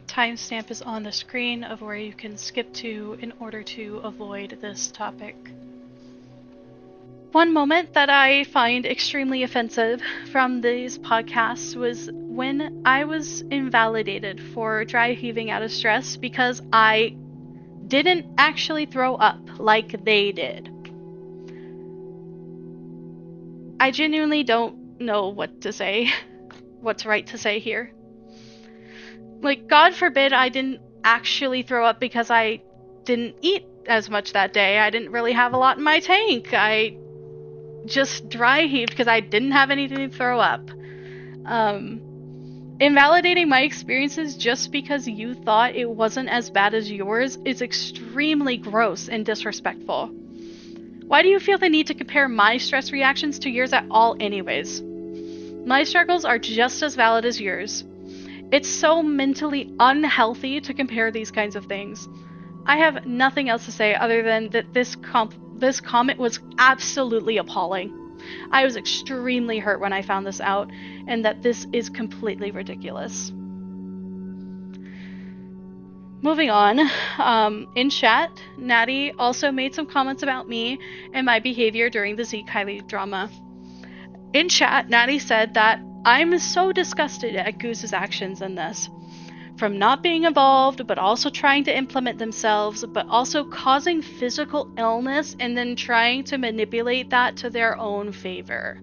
Speaker 1: timestamp is on the screen of where you can skip to in order to avoid this topic. One moment that I find extremely offensive from these podcasts was when I was invalidated for dry heaving out of stress because I didn't actually throw up like they did. I genuinely don't know what to say, what's right to say here. Like, God forbid I didn't actually throw up because I didn't eat as much that day. I didn't really have a lot in my tank. I just dry heaved because I didn't have anything to throw up. Invalidating my experiences just because you thought it wasn't as bad as yours is extremely gross and disrespectful. Why do you feel the need to compare my stress reactions to yours at all anyways? My struggles are just as valid as yours. It's so mentally unhealthy to compare these kinds of things. I have nothing else to say other than that this comment was absolutely appalling. I was extremely hurt when I found this out, and that this is completely ridiculous. Moving on, in chat, Natty also made some comments about me and my behavior during the Zkylee drama. In chat, Natty said that I'm so disgusted at Goose's actions in this. From not being involved, but also trying to implement themselves, but also causing physical illness and then trying to manipulate that to their own favor.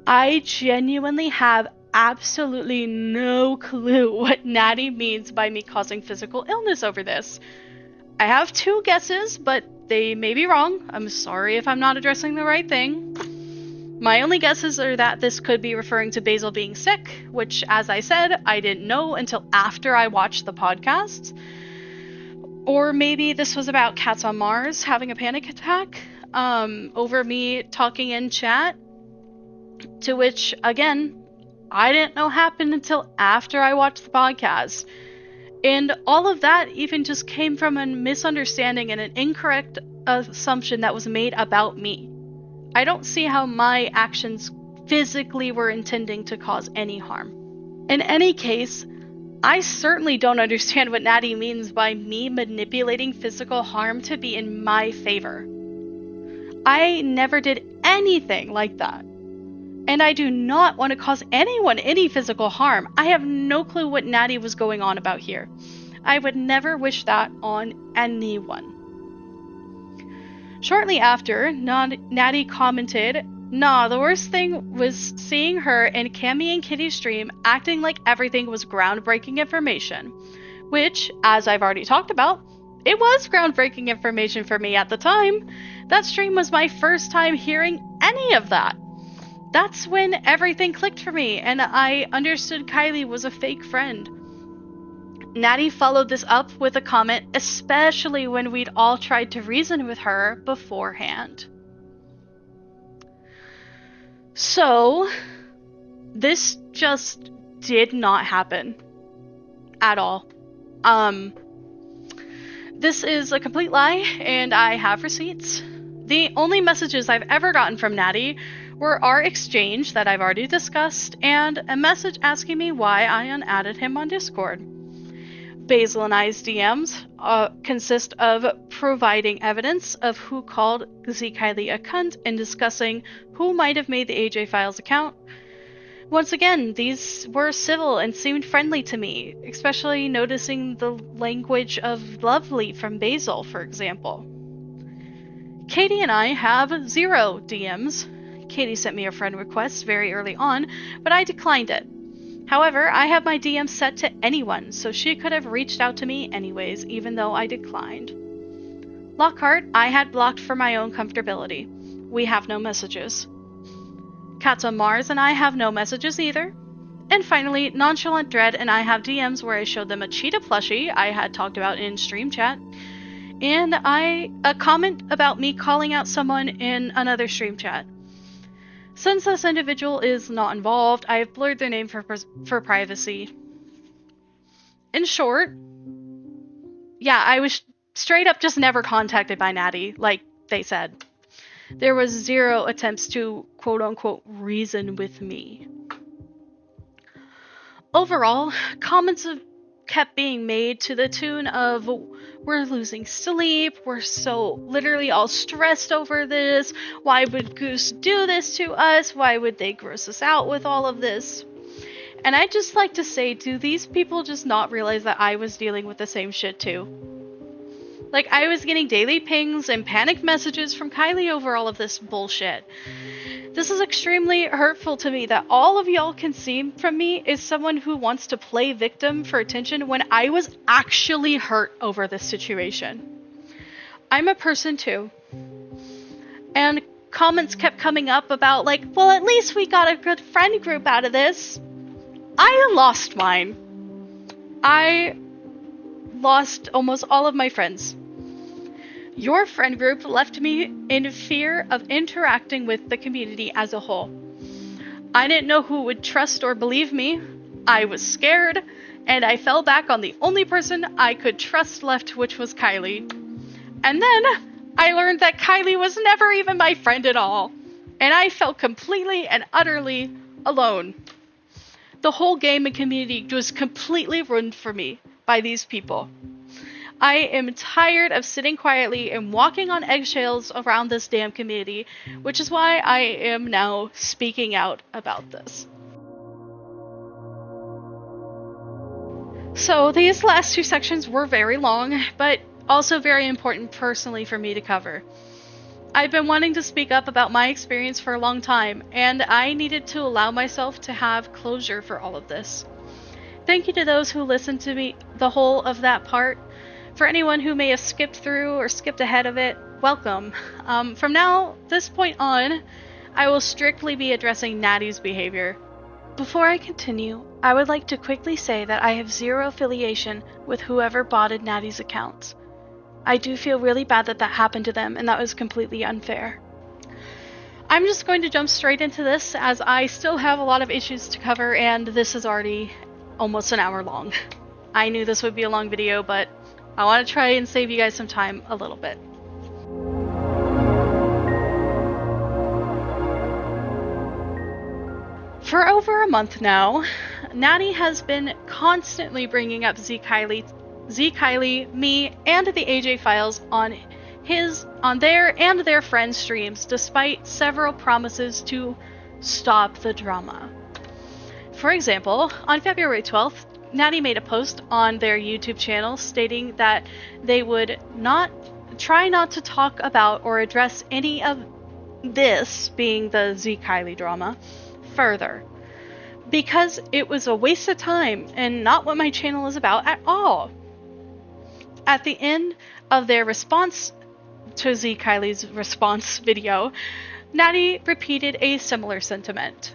Speaker 1: I genuinely have absolutely no clue what Natty means by me causing physical illness over this. I have two guesses, but they may be wrong. I'm sorry if I'm not addressing the right thing. My only guesses are that this could be referring to Basil being sick, which, as I said, I didn't know until after I watched the podcast. Or maybe this was about Cats on Mars having a panic attack over me talking in chat, to which, again, I didn't know happened until after I watched the podcast. And all of that even just came from a misunderstanding and an incorrect assumption that was made about me. I don't see how my actions physically were intending to cause any harm. In any case, I certainly don't understand what Natty means by me manipulating physical harm to be in my favor. I never did anything like that. And I do not want to cause anyone any physical harm. I have no clue what Natty was going on about here. I would never wish that on anyone. Shortly after, Natty commented, "Nah, the worst thing was seeing her in Cammy and Kitty's stream acting like everything was groundbreaking information." Which, as I've already talked about, it was groundbreaking information for me at the time. That stream was my first time hearing any of that. That's when everything clicked for me, and I understood Kylie was a fake friend. Natty followed this up with a comment, especially when we'd all tried to reason with her beforehand. So, this just did not happen. At all. This is a complete lie, and I have receipts. The only messages I've ever gotten from Natty were our exchange that I've already discussed, and a message asking me why I unadded him on Discord. Basil and I's DMs consist of providing evidence of who called Zkylee a cunt and discussing who might have made the AJ Files account. Once again, these were civil and seemed friendly to me, especially noticing the language of lovely from Basil, for example. Katie and I have 0 DMs. Katie sent me a friend request very early on, but I declined it. However, I have my DM set to anyone, so she could have reached out to me anyways, even though I declined. Lockhart, I had blocked for my own comfortability. We have no messages. Cats on Mars and I have no messages either. And finally, Nonchalant Dread and I have DMs where I showed them a cheetah plushie I had talked about in stream chat, and a comment about me calling out someone in another stream chat. Since this individual is not involved, I have blurred their name for privacy. In short, yeah, I was straight up just never contacted by Natty, like they said. There was 0 attempts to quote-unquote reason with me. Overall, comments have kept being made to the tune of, "We're losing sleep, we're so literally all stressed over this, why would Goose do this to us, why would they gross us out with all of this?" And I'd just like to say, do these people just not realize that I was dealing with the same shit too? Like, I was getting daily pings and panicked messages from Kylie over all of this bullshit. This is extremely hurtful to me that all of y'all can see from me is someone who wants to play victim for attention when I was actually hurt over this situation. I'm a person too. And comments kept coming up about like, well, at least we got a good friend group out of this. I lost mine. I lost almost all of my friends. Your friend group left me in fear of interacting with the community as a whole. I didn't know who would trust or believe me. I was scared, and I fell back on the only person I could trust left, which was Kylie. And then I learned that Kylie was never even my friend at all, and I felt completely and utterly alone. The whole game and community was completely ruined for me by these people. I am tired of sitting quietly and walking on eggshells around this damn community, which is why I am now speaking out about this. So these last 2 sections were very long, but also very important personally for me to cover. I've been wanting to speak up about my experience for a long time, and I needed to allow myself to have closure for all of this. Thank you to those who listened to me the whole of that part. For anyone who may have skipped through or skipped ahead of it, welcome. From this point on, I will strictly be addressing Natty's behavior. Before I continue, I would like to quickly say that I have zero affiliation with whoever botted Natty's accounts. I do feel really bad that that happened to them, and that was completely unfair. I'm just going to jump straight into this, as I still have a lot of issues to cover, and this is already almost an hour long. I knew this would be a long video, but I want to try and save you guys some time a little bit. For over a month now, Natty has been constantly bringing up Zkylee, me, and the AJ Files on their and their friends' streams, despite several promises to stop the drama. For example, on February 12th, Natty made a post on their YouTube channel stating that they would try not to talk about or address any of this, being the Zkylee drama, further, because it was a waste of time and not what my channel is about at all. At the end of their response to Zkylee's response video, Natty repeated a similar sentiment.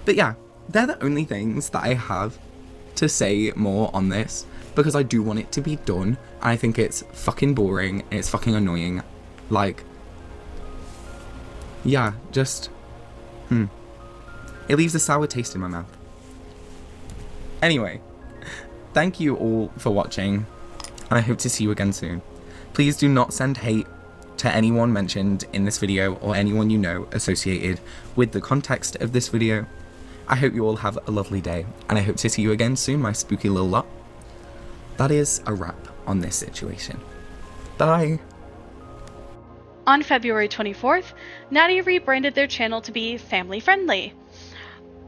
Speaker 2: But yeah, they're the only things that I have to say more on this, because I do want it to be done, and I think it's fucking boring and it's fucking annoying. Like, yeah, just it leaves a sour taste in my mouth. Anyway, thank you all for watching, and I hope to see you again soon. Please do not send hate to anyone mentioned in this video or anyone you know associated with the context of this video. I hope you all have a lovely day, and I hope to see you again soon, my spooky little lot. That is a wrap on this situation. Bye!
Speaker 1: On February 24th, Natty rebranded their channel to be family friendly.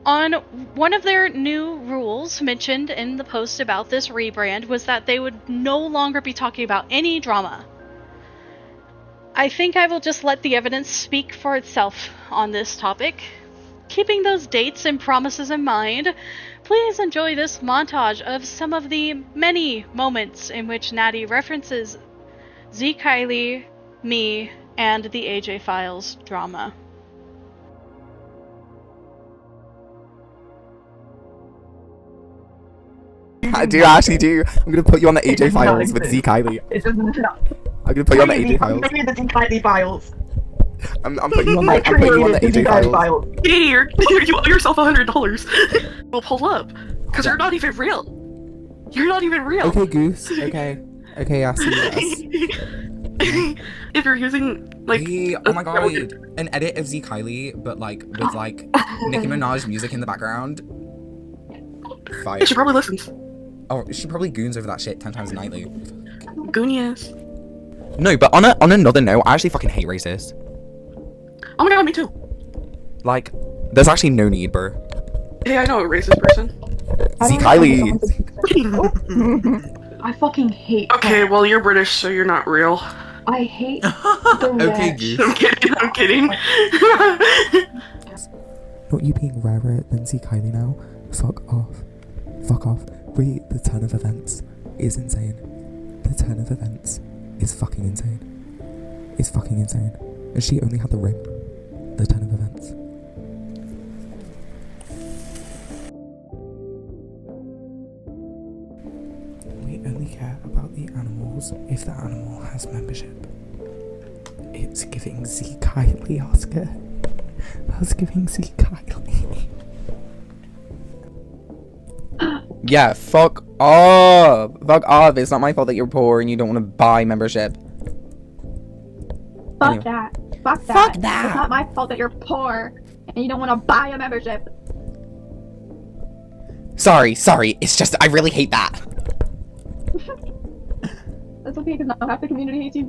Speaker 1: On one of their new rules mentioned in the post about this rebrand was that they would no longer be talking about any drama. I think I will just let the evidence speak for itself on this topic. Keeping those dates and promises in mind, please enjoy this montage of some of the many moments in which Natty references Zkylee, me, and the AJ Files drama.
Speaker 5: I do actually do. I'm gonna put you on the AJ Files with Zkylee.
Speaker 7: It doesn't help.
Speaker 5: I'm gonna put you on the AJ Files.
Speaker 7: I'm putting the Zkylee Files.
Speaker 5: I'm putting you on the AJ Files.
Speaker 4: Hey, you owe yourself $100. We'll pull up, because you're not even real. You're not even real.
Speaker 5: Okay, Goose. Okay, I see this.
Speaker 4: If you're using like,
Speaker 2: Hey, oh my god, an edit of Zkylee, but like with like Nicki Minaj music in the background. Fire.
Speaker 4: she probably listens.
Speaker 2: Oh, she probably goons over that shit 10 times nightly.
Speaker 4: Goonies.
Speaker 2: No, but on another note, I actually fucking hate racists.
Speaker 4: Oh my god, me too.
Speaker 2: Like, there's actually no need, bro.
Speaker 4: Hey, I know a racist person.
Speaker 2: Zkylee.
Speaker 6: I fucking hate
Speaker 4: Okay,
Speaker 6: that.
Speaker 4: well you're British, so you're not real.
Speaker 6: I hate the
Speaker 2: Okay,
Speaker 6: wretch.
Speaker 2: Goose.
Speaker 4: I'm kidding.
Speaker 5: Not you being rarer than Zkylee now. Fuck off. Fuck off. Wait, the turn of events is insane. The turn of events is fucking insane. It's fucking insane. And she only had the ring. The turn of events. We only care about the animals if the animal has membership. It's giving Zkylee, Oscar. That's giving Zkylee.
Speaker 2: Yeah, fuck off. Fuck off. It's not my fault that you're poor and you don't want to buy membership.
Speaker 6: Fuck
Speaker 2: Anyway.
Speaker 6: that. Fuck that.
Speaker 2: Fuck that.
Speaker 6: It's not my fault that you're poor and you don't want to buy a membership.
Speaker 2: Sorry. It's just, I really hate that.
Speaker 6: That's okay, because now half the community hates you.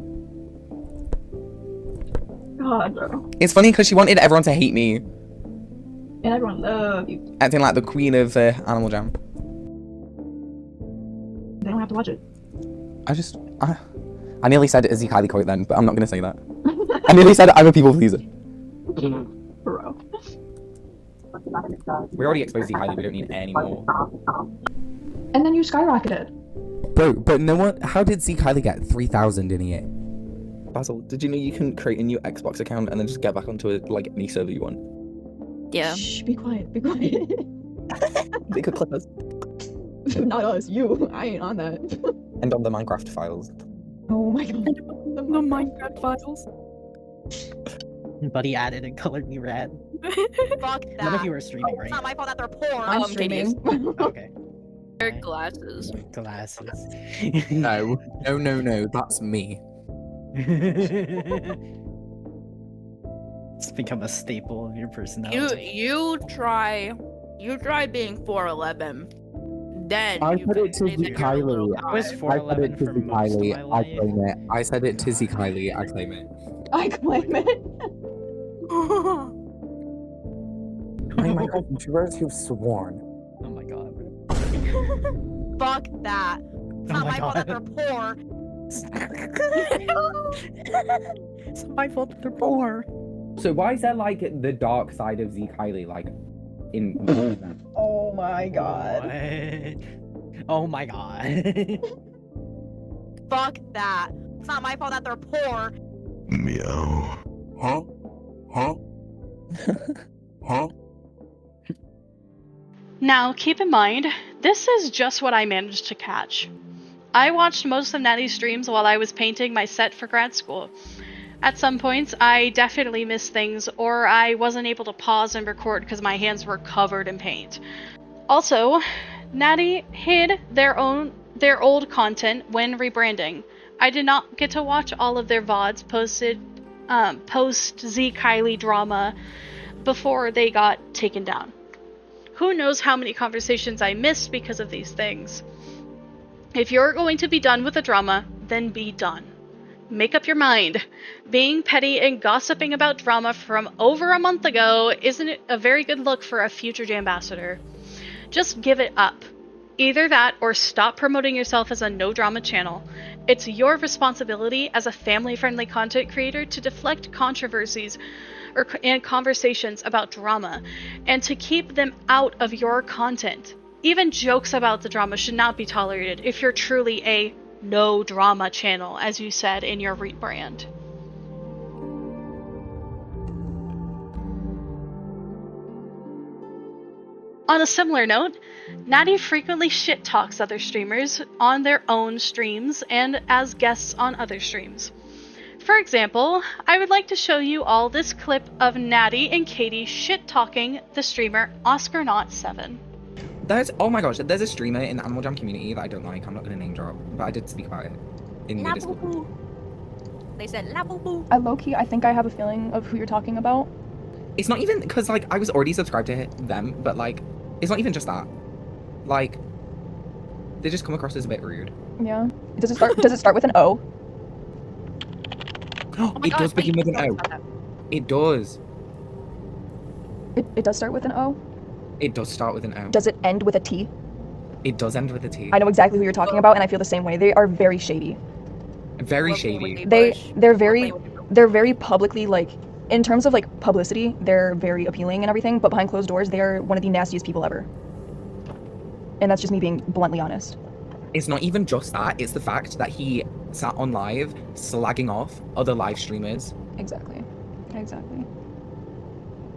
Speaker 6: God, bro.
Speaker 2: It's funny because she wanted everyone to hate me.
Speaker 6: And everyone loves you.
Speaker 2: Acting like the queen of Animal Jam.
Speaker 6: They don't have to watch it.
Speaker 2: I nearly said it as Zkylee quote then, but I'm not going to say that. I nearly said I'm a people pleaser.
Speaker 6: Bro.
Speaker 2: We already exposed Zkylee, we don't need any more.
Speaker 6: And then you skyrocketed.
Speaker 5: Bro, but no one. How did Zkylee get 3,000 in a year?
Speaker 2: Basil, did you know you can create a new Xbox account and then just get back onto it like any server you want?
Speaker 4: Yeah.
Speaker 6: Shh, be quiet, be quiet.
Speaker 2: They could clip us.
Speaker 6: Not us, you. I ain't on that.
Speaker 2: And on the Minecraft files.
Speaker 6: Oh my god.
Speaker 4: The Minecraft files.
Speaker 8: Buddy added and colored me red.
Speaker 9: Fuck that.
Speaker 8: None of you are streaming,
Speaker 9: It's
Speaker 8: right?
Speaker 9: not my fault that they're poor.
Speaker 6: I'm streaming.
Speaker 8: Okay.
Speaker 4: Their glasses.
Speaker 8: Glasses.
Speaker 2: No, that's me.
Speaker 8: It's become a staple of your personality.
Speaker 4: You try being 4'11". Then
Speaker 5: I
Speaker 4: you
Speaker 5: put
Speaker 4: can
Speaker 5: it to
Speaker 4: say that you're a little
Speaker 5: Zkylee.
Speaker 8: I was
Speaker 4: guy.
Speaker 8: 4'11" for most of my
Speaker 5: I
Speaker 8: life.
Speaker 5: claim it. I said it to Zkylee. I claim it.
Speaker 6: I claim it.
Speaker 5: Oh my god, YouTubers who've sworn.
Speaker 8: Oh my god.
Speaker 9: Fuck that. It's
Speaker 8: Oh
Speaker 9: not
Speaker 8: my
Speaker 9: my fault that they're
Speaker 8: God.
Speaker 9: poor.
Speaker 8: It's my fault that they're poor.
Speaker 2: So why is there like the dark side of Zkylee like in WOULDN?
Speaker 6: Oh my god.
Speaker 8: What? Oh my god.
Speaker 9: Fuck that. It's not my fault that they're poor.
Speaker 5: Meow. Huh? Huh? Huh?
Speaker 1: Now, keep in mind, this is just what I managed to catch. I watched most of Natty's streams while I was painting my set for grad school. At some points, I definitely missed things, or I wasn't able to pause and record because my hands were covered in paint. Also, Natty hid their old content when rebranding. I did not get to watch all of their VODs posted post Zkylee Drama before they got taken down. Who knows how many conversations I missed because of these things. If you're going to be done with the drama, then be done. Make up your mind. Being petty and gossiping about drama from over a month ago isn't a very good look for a future Jambassador. Just give it up. Either that or stop promoting yourself as a no-drama channel. It's your responsibility as a family-friendly content creator to deflect controversies and conversations about drama, and to keep them out of your content. Even jokes about the drama should not be tolerated if you're truly a no-drama channel, as you said in your rebrand. On a similar note, Natty frequently shit-talks other streamers on their own streams and as guests on other streams. For example, I would like to show you all this clip of Natty and Katie shit-talking the streamer OscarNot7.
Speaker 2: Oh my gosh, there's a streamer in the Animal Jam community that I don't like. I'm not gonna name drop, but I did speak about it in the Discord.
Speaker 9: They said la boo boo.
Speaker 6: I think I have a feeling of who you're talking about.
Speaker 2: It's not even because like I was already subscribed to them, but like it's not even just that. Like they just come across as a bit rude.
Speaker 6: Yeah. Does it start with an O?
Speaker 2: It does begin with an O. It does.
Speaker 6: It does start with an O?
Speaker 2: It does start with an O.
Speaker 6: Does it end with a T?
Speaker 2: It does end with a T.
Speaker 6: I know exactly who you're talking about, and I feel the same way. They are very shady.
Speaker 2: Very shady.
Speaker 6: They're very publicly, like, in terms of like publicity, they're very appealing and everything, but behind closed doors, they are one of the nastiest people ever. And that's just me being bluntly honest.
Speaker 2: It's not even just that, it's the fact that he sat on live slagging off other live streamers.
Speaker 6: Exactly.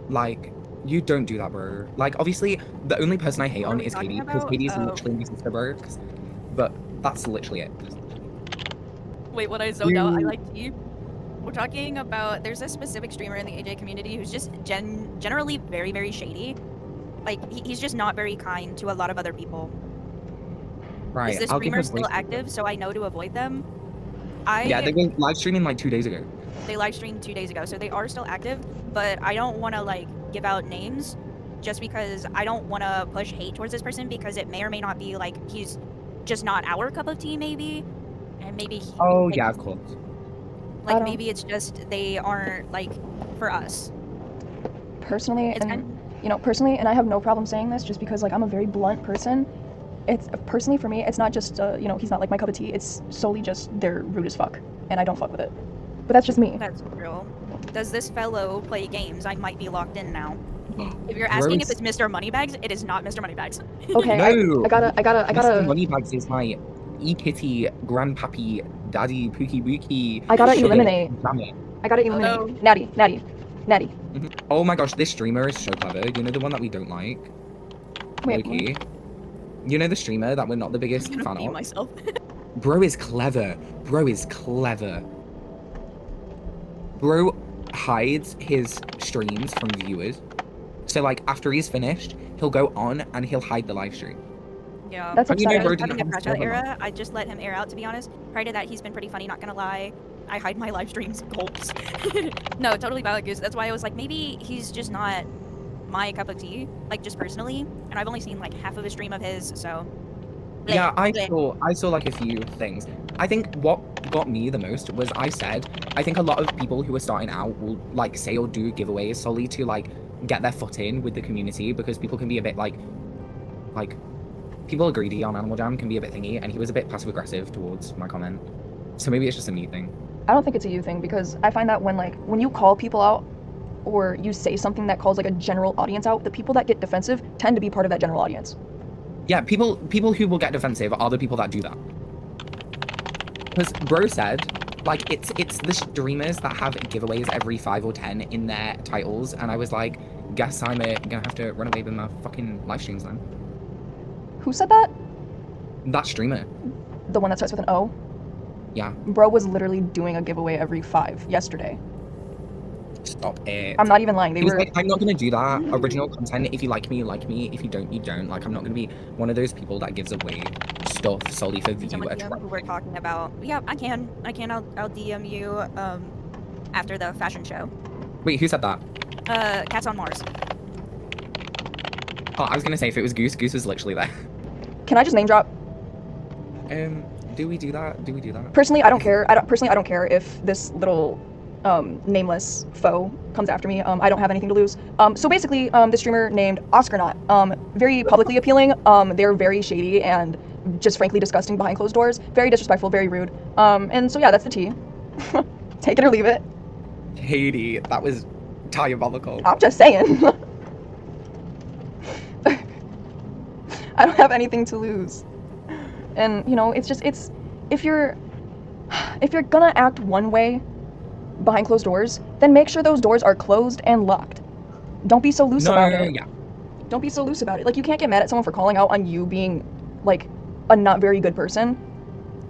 Speaker 2: Like, you don't do that, bro. Like, obviously, the only person I hate on is Katie, because Katie's literally my sister, bro. But that's literally it.
Speaker 10: Wait, what I zoned out, I like T. We're talking about, there's a specific streamer in the AJ community who's just generally very, very shady. Like, he's just not very kind to a lot of other people.
Speaker 2: Right.
Speaker 10: Is this streamer still active so I know to avoid them?
Speaker 2: Yeah, they went live streaming like 2 days ago.
Speaker 10: They live streamed 2 days ago, so they are still active, but I don't want to, like, give out names just because I don't want to push hate towards this person because it may or may not be, like, he's just not our cup of tea, maybe. And maybe he,
Speaker 2: oh, yeah, of course.
Speaker 10: Like, maybe it's just they aren't, like, for us.
Speaker 6: Personally, personally, and I have no problem saying this just because, like, I'm a very blunt person. It's personally for me, it's not just, he's not like my cup of tea. It's solely just they're rude as fuck, and I don't fuck with it. But that's just me.
Speaker 10: That's real. Does this fellow play games? I might be locked in now. If you're asking if it's Mr. Moneybags, it is not Mr. Moneybags.
Speaker 6: Okay,
Speaker 2: no.
Speaker 6: I gotta.
Speaker 2: Mr. Moneybags is my E-Kitty, Grandpappy, Daddy, Pookie Wookie.
Speaker 3: I gotta
Speaker 2: Shit.
Speaker 3: eliminate.
Speaker 2: Damn it.
Speaker 3: I gotta eliminate. Natty.
Speaker 2: Oh my gosh, this streamer is so clever. You know the one that we don't like?
Speaker 3: Wait,
Speaker 2: Loki. You know the streamer that we're not the biggest
Speaker 10: I'm
Speaker 2: fan
Speaker 10: gonna
Speaker 2: of?
Speaker 10: myself.
Speaker 2: Bro is clever. Bro is clever. Bro hides his streams from viewers. So like after he's finished, he'll go on and he'll hide the live stream.
Speaker 10: Yeah.
Speaker 3: That's
Speaker 2: And you know,
Speaker 3: upsetting.
Speaker 2: bro
Speaker 10: Having
Speaker 2: didn't
Speaker 10: a
Speaker 2: have
Speaker 10: crash
Speaker 2: to
Speaker 10: out
Speaker 2: stream on
Speaker 10: era, I just let him air out, to be honest. Prior to that, he's been pretty funny, not gonna lie. I hide my live streams gulps. No, totally valid, Goose. That's why I was like, maybe he's just not my cup of tea, like just personally. And I've only seen like half of a stream of his, so.
Speaker 2: Yeah, I
Speaker 10: Bleh.
Speaker 2: saw like a few things. I think what got me the most was I think a lot of people who are starting out will like say or do giveaways solely to like get their foot in with the community, because people can be a bit like people are greedy on Animal Jam, can be a bit thingy, and he was a bit passive aggressive towards my comment. So maybe it's just a me thing.
Speaker 3: I don't think it's a you thing, because I find that when you call people out or you say something that calls like a general audience out, the people that get defensive tend to be part of that general audience.
Speaker 2: Yeah, people who will get defensive are the people that do that. Because bro said, like, it's the streamers that have giveaways every 5 or 10 in their titles, and I was like, guess I'm gonna have to run away with my fucking live streams then.
Speaker 3: Who said that?
Speaker 2: That streamer.
Speaker 3: The one that starts with an O?
Speaker 2: Yeah.
Speaker 3: Bro was literally doing a giveaway every 5 yesterday.
Speaker 2: Stop it.
Speaker 3: I'm not even lying. They
Speaker 2: He was
Speaker 3: were
Speaker 2: like, I'm not gonna do that. Original content. If you like me, you like me. If you don't, you don't. Like, I'm not gonna be one of those people that gives away stuff solely for view
Speaker 10: Someone DM
Speaker 2: attraction.
Speaker 10: who we're talking about. Yeah, I can. I'll DM you after the fashion show.
Speaker 2: Wait, who said that?
Speaker 10: Cats on Mars.
Speaker 2: Oh, I was gonna say if it was Goose, Goose was literally there.
Speaker 3: Can I just name drop?
Speaker 2: Do we do that? Do we do that?
Speaker 3: Personally, I don't care. I don't care if this little nameless foe comes after me. I don't have anything to lose. So basically, this streamer named Oscarnaut, very publicly appealing. They're very shady and just frankly disgusting behind closed doors. Very disrespectful, very rude. And so yeah, that's the tea. Take it or leave it.
Speaker 2: Katie, that was diabolical.
Speaker 3: I'm just saying. I don't have anything to lose. And you know, it's if you're gonna act one way behind closed doors, then make sure those doors are closed and locked. Don't be so loose about it.
Speaker 2: Yeah.
Speaker 3: Don't be so loose about it. Like, you can't get mad at someone for calling out on you being like a not very good person.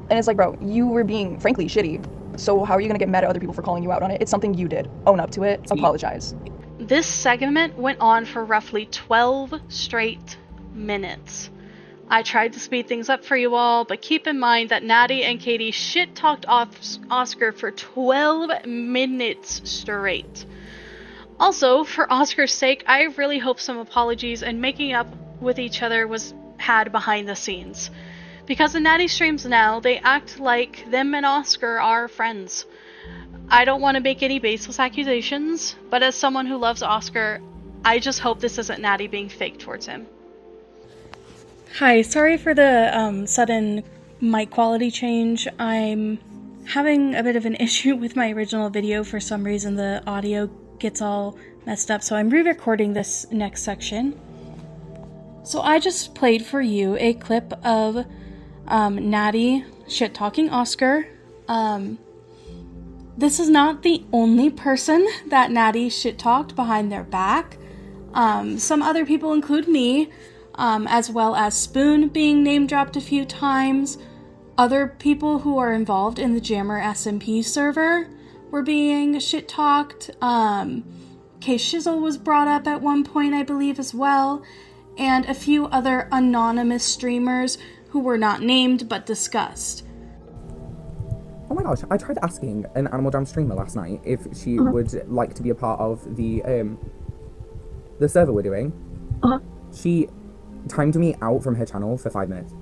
Speaker 3: And it's like, bro, you were being frankly shitty. So how are you gonna get mad at other people for calling you out on it? It's something you did. Own up to it. Apologize.
Speaker 1: This segment went on for roughly 12 straight minutes. I tried to speed things up for you all, but keep in mind that Natty and Katie shit-talked Oscar for 12 minutes straight. Also, for Oscar's sake, I really hope some apologies and making up with each other was had behind the scenes. Because in Natty streams now, they act like them and Oscar are friends. I don't want to make any baseless accusations, but as someone who loves Oscar, I just hope this isn't Natty being fake towards him. Hi, sorry for the sudden mic quality change. I'm having a bit of an issue with my original video. For some reason the audio gets all messed up, so I'm re-recording this next section. So I just played for you a clip of Natty shit-talking Oscar. This is not the only person that Natty shit-talked behind their back. Some other people include me, as well as Spoon being name-dropped a few times. Other people who are involved in the Jammer SMP server were being shit-talked. K-Shizzle was brought up at one point, I believe, as well. And a few other anonymous streamers who were not named but discussed.
Speaker 2: Oh my gosh, I tried asking an Animal Jam streamer last night if she would like to be a part of the server we're doing. She timed me out from her channel for 5 minutes.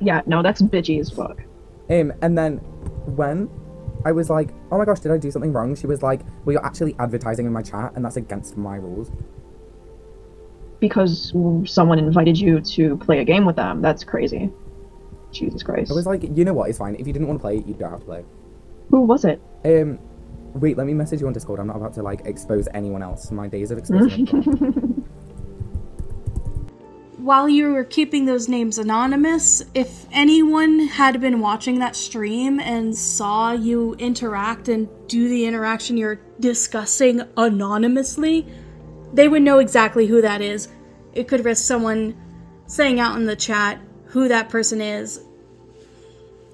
Speaker 7: Yeah, no, that's bitchy as fuck.
Speaker 2: And then when I was like, oh my gosh, did I do something wrong? She was like, well, you're actually advertising in my chat, and that's against my rules.
Speaker 7: Because someone invited you to play a game with them. That's crazy. Jesus Christ.
Speaker 2: I was like, you know what, it's fine. If you didn't want to play, you don't have to play.
Speaker 7: Who was it?
Speaker 2: Wait, let me message you on Discord. I'm not about to, like, expose anyone else. My days of exposing
Speaker 1: while you were keeping those names anonymous, if anyone had been watching that stream and saw you interact and do the interaction you're discussing anonymously, they would know exactly who that is. It could risk someone saying out in the chat who that person is.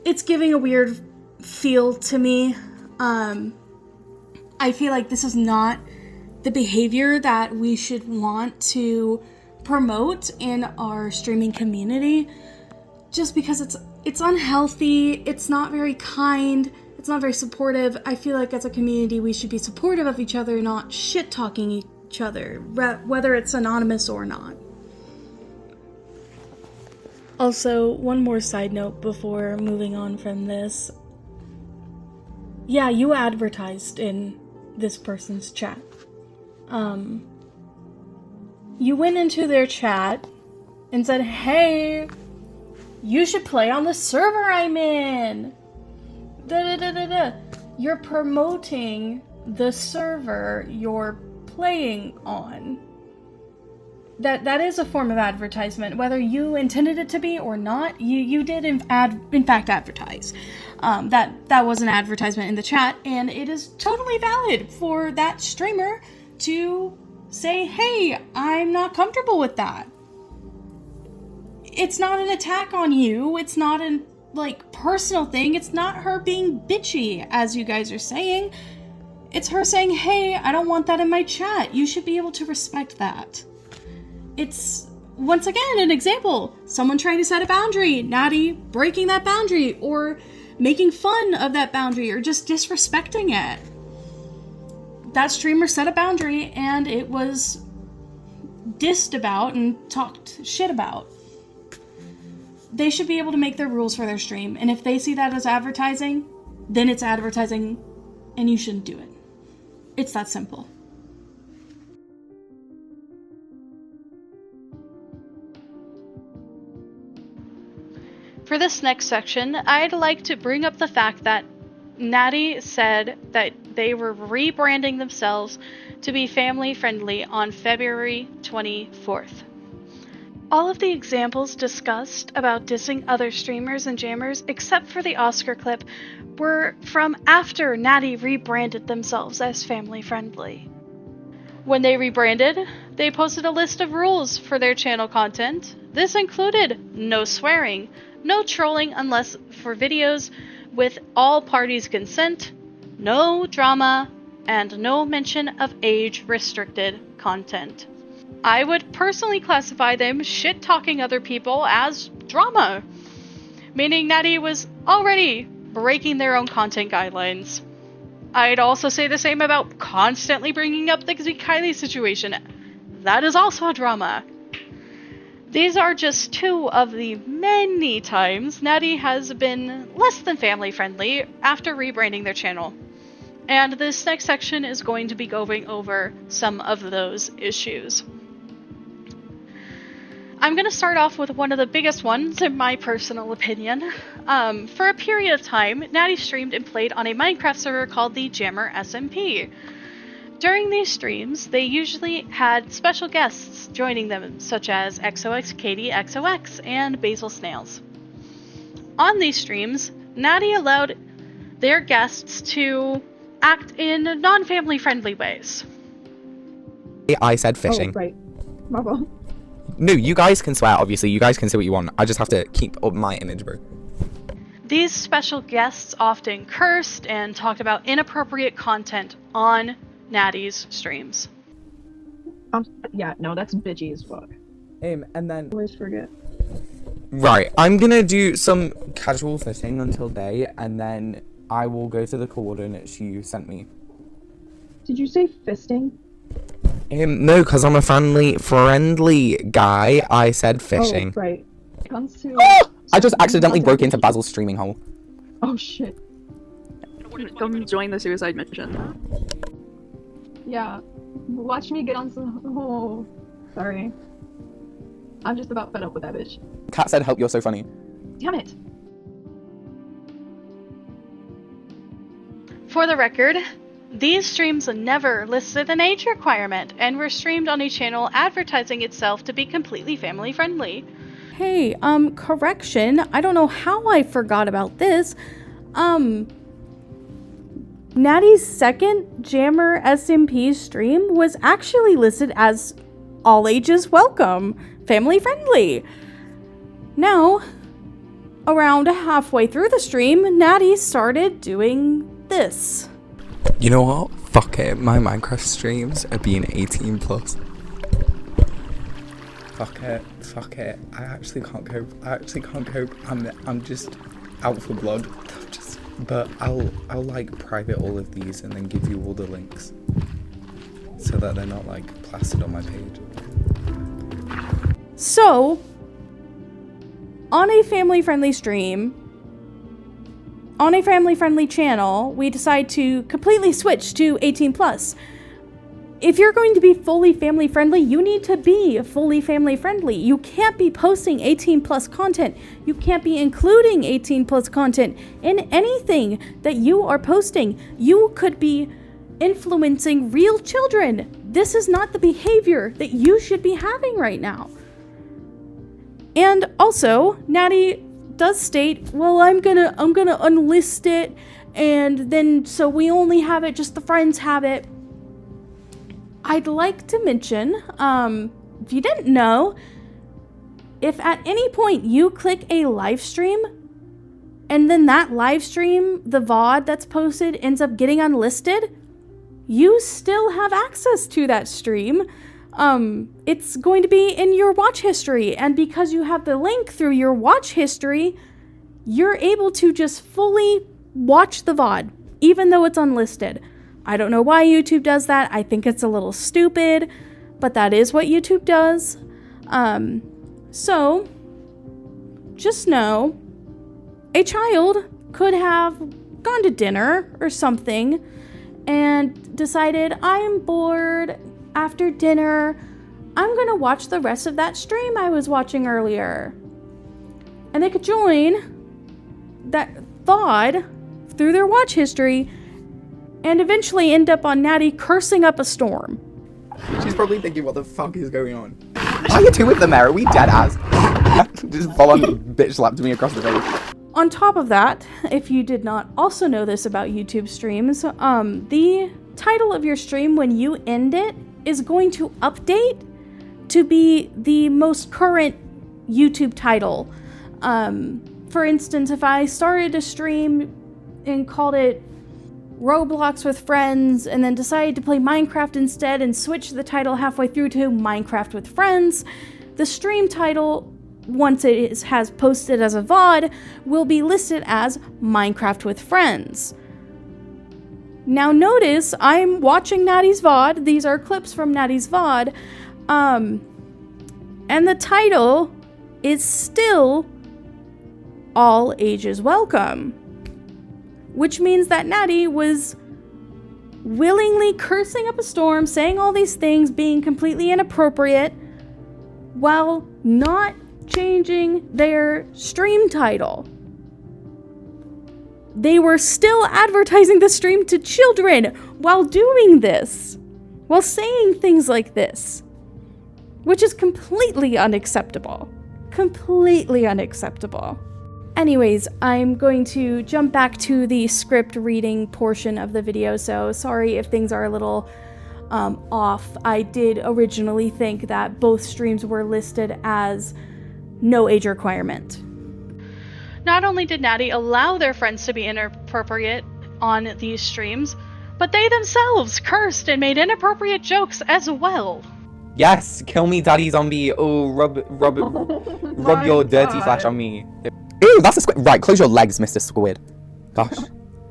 Speaker 1: It's giving a weird feel to me. I feel like this is not the behavior that we should want to promote in our streaming community, just because it's unhealthy, it's not very kind, it's not very supportive. I feel like as a community we should be supportive of each other, not shit-talking each other, whether it's anonymous or not. Also, one more side note before moving on from this. Yeah, you advertised in this person's chat. You went into their chat and said, hey, you should play on the server I'm in. You're promoting the server you're playing on. That is a form of advertisement, whether you intended it to be or not. You did in fact advertise. That was an advertisement in the chat, and it is totally valid for that streamer to say, hey, I'm not comfortable with that. It's not an attack on you. It's not an personal thing. It's not her being bitchy, as you guys are saying. It's her saying, hey, I don't want that in my chat. You should be able to respect that. It's, once again, an example. Someone trying to set a boundary, Natty breaking that boundary, or making fun of that boundary, or just disrespecting it. That streamer set a boundary, and it was dissed about and talked shit about. They should be able to make their rules for their stream, and if they see that as advertising, then it's advertising, and you shouldn't do it. It's that simple. For this next section, I'd like to bring up the fact that Natty said that they were rebranding themselves to be family friendly on February 24th. All of the examples discussed about dissing other streamers and jammers, except for the Oscar clip, were from after Natty rebranded themselves as family friendly. When they rebranded, they posted a list of rules for their channel content. This included no swearing, no trolling unless for videos with all parties' consent, no drama, and no mention of age-restricted content. I would personally classify them shit-talking other people as drama, meaning Natty was already breaking their own content guidelines. I'd also say the same about constantly bringing up the Zkylee situation. That is also a drama. These are just two of the many times Natty has been less than family friendly after rebranding their channel. And this next section is going to be going over some of those issues. I'm going to start off with one of the biggest ones, in my personal opinion. For a period of time, Natty streamed and played on a Minecraft server called the Jammer SMP. During these streams, they usually had special guests joining them, such as XOX Katie XOX and Basil Snails. On these streams, Natty allowed their guests to act in non-family friendly ways.
Speaker 2: I said fishing.
Speaker 7: Oh, right. My fault.
Speaker 2: No, you guys can swear, obviously. You guys can say what you want. I just have to keep up my image, bro.
Speaker 1: These special guests often cursed and talked about inappropriate content on Natty's streams.
Speaker 7: Yeah, no, that's bitchy as fuck.
Speaker 2: And then...
Speaker 7: Always forget.
Speaker 2: Right, I'm gonna do some casual fishing until day, and then I will go to the coordinates you sent me.
Speaker 7: Did you say fisting?
Speaker 2: No, because I'm a friendly guy. I said fishing.
Speaker 7: Oh, right. Comes to...
Speaker 2: I just accidentally broke into Basil's streaming hole.
Speaker 7: Oh, shit.
Speaker 4: Come join the suicide mission.
Speaker 6: Yeah. Watch me get on some... Oh, sorry. I'm just about fed up with that bitch.
Speaker 2: Kat said, help, you're so funny.
Speaker 6: Damn it.
Speaker 1: For the record, These streams never listed an age requirement and were streamed on a channel advertising itself to be completely family friendly.
Speaker 11: Hey, correction. I don't know how I forgot about this. Natty's second Jammer SMP stream was actually listed as all ages welcome, family friendly. Now, around halfway through the stream, Natty started doing this.
Speaker 2: You know what? Fuck it. My Minecraft streams are being 18 plus. Fuck it. Fuck it. I actually can't cope. I'm just out for blood. But I'll like private all of these and then give you all the links so that they're not like plastered on my page.
Speaker 11: So, on a family-friendly stream, on a family-friendly channel, we decide to completely switch to 18 plus. If you're going to be fully family-friendly, you need to be fully family-friendly. You can't be posting 18 plus content. You can't be including 18 plus content in anything that you are posting. You could be influencing real children. This is not the behavior that you should be having right now. And also, Natty does state, well, I'm gonna unlist it, and then so we only have it, just the friends have it. I'd like to mention, if you didn't know, if at any point you click a live stream and then that live stream, the VOD that's posted, ends up getting unlisted, you still have access to that stream. It's going to be in your watch history, and because you have the link through your watch history, you're able to just fully watch the VOD, even though it's unlisted. I don't know why YouTube does that. I think it's a little stupid, but that is what YouTube does. So, just know, a child could have gone to dinner or something and decided, I'm bored after dinner, I'm gonna watch the rest of that stream I was watching earlier. And they could join that VOD through their watch history and eventually end up on Natty cursing up a storm.
Speaker 2: She's probably thinking, what the fuck is going on? Why are you two with the mayor? Are we dead ass? Just full on bitch slapped me across the face.
Speaker 11: On top of that, if you did not also know this about YouTube streams, the title of your stream when you end it is going to update to be the most current YouTube title. For instance, if I started a stream and called it Roblox with Friends and then decided to play Minecraft instead and switch the title halfway through to Minecraft with Friends, the stream title, once it has posted as a VOD, will be listed as Minecraft with Friends. Now notice, I'm watching Natty's VOD. These are clips from Natty's VOD. And the title is still All Ages Welcome. Which means that Natty was willingly cursing up a storm, saying all these things, being completely inappropriate, while not changing their stream title. They were still advertising the stream to children while doing this, while saying things like this, which is completely unacceptable. Completely unacceptable. Anyways, I'm going to jump back to the script reading portion of the video, so sorry if things are a little off. I did originally think that both streams were listed as no age requirement.
Speaker 1: Not only did Natty allow their friends to be inappropriate on these streams, but they themselves cursed and made inappropriate jokes as well.
Speaker 2: Yes, kill me, daddy zombie. Oh, rub your dirty flash on me. Ew, that's a squid. Right, close your legs, Mr. Squid. Gosh,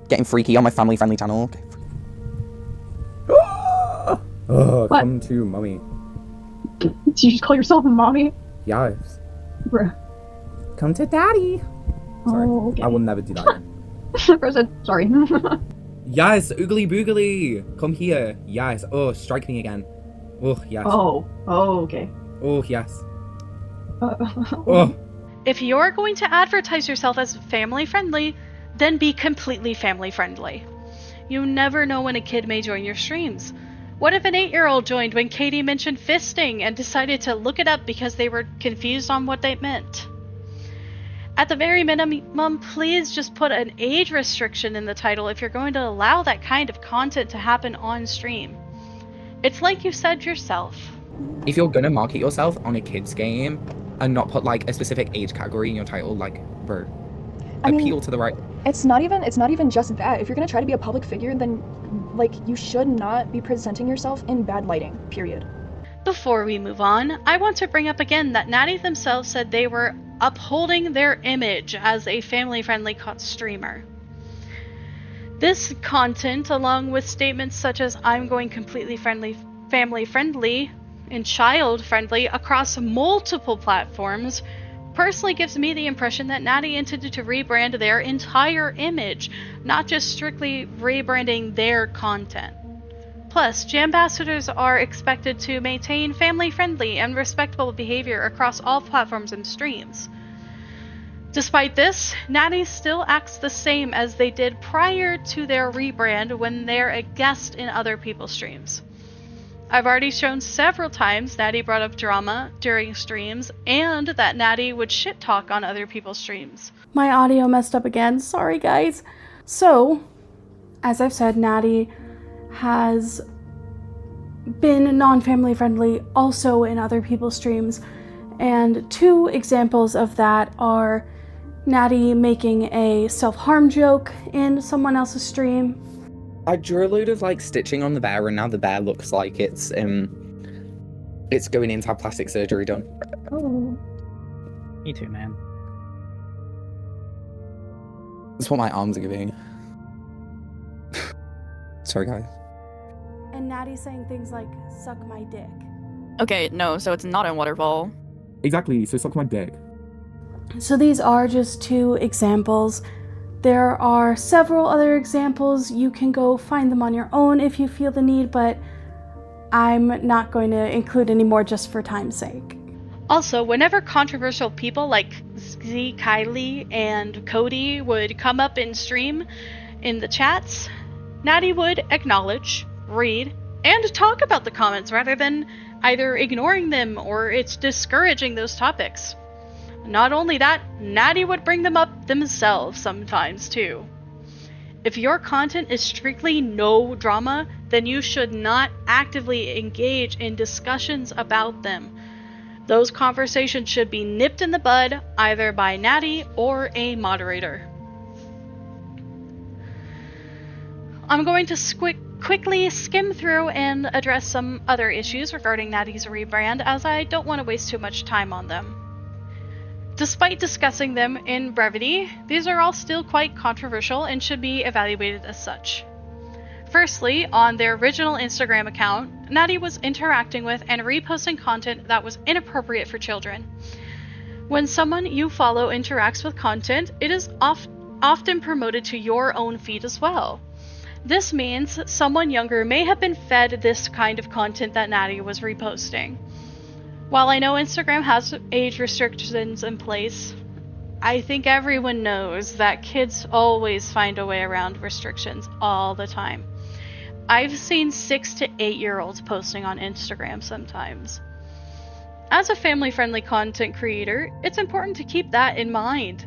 Speaker 2: getting freaky on my family-friendly channel. Okay. Oh,
Speaker 7: What?
Speaker 2: come to mommy.
Speaker 7: Did you just call yourself a mommy?
Speaker 2: Yes.
Speaker 7: Bruh.
Speaker 2: Come to daddy. Sorry,
Speaker 7: Oh, okay.
Speaker 2: I will never do that again.
Speaker 7: Bruh said, sorry.
Speaker 2: Yes, oogly boogly. Come here. Yes. Oh, strike me again. Oh, yes.
Speaker 7: Oh, okay.
Speaker 2: Oh, yes. Oh.
Speaker 1: If you're going to advertise yourself as family friendly, then be completely family friendly. You never know when a kid may join your streams. What if an 8-year-old joined when Katie mentioned fisting and decided to look it up because they were confused on what they meant? At the very minimum, please just put an age restriction in the title if you're going to allow that kind of content to happen on stream. It's like you said yourself.
Speaker 2: If you're gonna market yourself on a kid's game and not put like a specific age category in your title, like, bro, appeal to the right.
Speaker 3: It's not even just that. If you're gonna try to be a public figure, then like you should not be presenting yourself in bad lighting, period.
Speaker 1: Before we move on, I want to bring up again that Natty themselves said they were upholding their image as a family-friendly streamer. This content, along with statements such as I'm going completely family-friendly and child-friendly across multiple platforms, personally gives me the impression that Natty intended to rebrand their entire image, not just strictly rebranding their content. Plus, Jambassadors are expected to maintain family-friendly and respectful behavior across all platforms and streams. Despite this, Natty still acts the same as they did prior to their rebrand when they're a guest in other people's streams. I've already shown several times Natty brought up drama during streams and that Natty would shit talk on other people's streams.
Speaker 11: My audio messed up again. Sorry, guys. So, as I've said, Natty has been non-family friendly also in other people's streams, and 2 examples of that are Natty making a self-harm joke in someone else's stream.
Speaker 2: I drew a load of like stitching on the bear, and now the bear looks like it's going in to have plastic surgery done.
Speaker 8: Oh. Me too, man.
Speaker 2: That's what my arms are giving. Sorry, guys.
Speaker 11: And Natty saying things like, suck my dick.
Speaker 4: Okay, no, so it's not in Waterfall.
Speaker 5: Exactly, so suck my dick.
Speaker 11: So these are just 2 examples. There are several other examples. You can go find them on your own if you feel the need, but I'm not going to include any more just for time's sake.
Speaker 1: Also, whenever controversial people like Zkylee and Cody would come up in stream in the chats, Natty would acknowledge, read, and talk about the comments rather than either ignoring them or it's discouraging those topics. Not only that, Natty would bring them up themselves sometimes too. If your content is strictly no drama, then you should not actively engage in discussions about them. Those conversations should be nipped in the bud either by Natty or a moderator. I'm going to quickly skim through and address some other issues regarding Natty's rebrand, as I don't want to waste too much time on them. Despite discussing them in brevity, these are all still quite controversial and should be evaluated as such. Firstly, on their original Instagram account, Natty was interacting with and reposting content that was inappropriate for children. When someone you follow interacts with content, it is often promoted to your own feed as well. This means someone younger may have been fed this kind of content that Natty was reposting. While I know Instagram has age restrictions in place, I think everyone knows that kids always find a way around restrictions all the time. I've seen 6 to 8-year-olds posting on Instagram sometimes. As a family-friendly content creator, it's important to keep that in mind.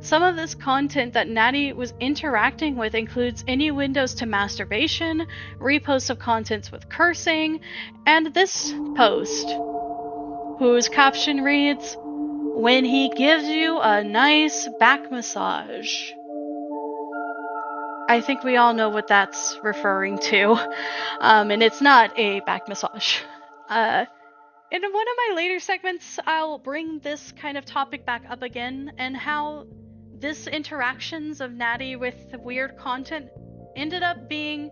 Speaker 1: Some of this content that Natty was interacting with includes innuendos to masturbation, reposts of contents with cursing, and this post, whose caption reads, "When he gives you a nice back massage." I think we all know what that's referring to, and it's not a back massage. In one of my later segments, I'll bring this kind of topic back up again, and how this interactions of Natty with the weird content ended up being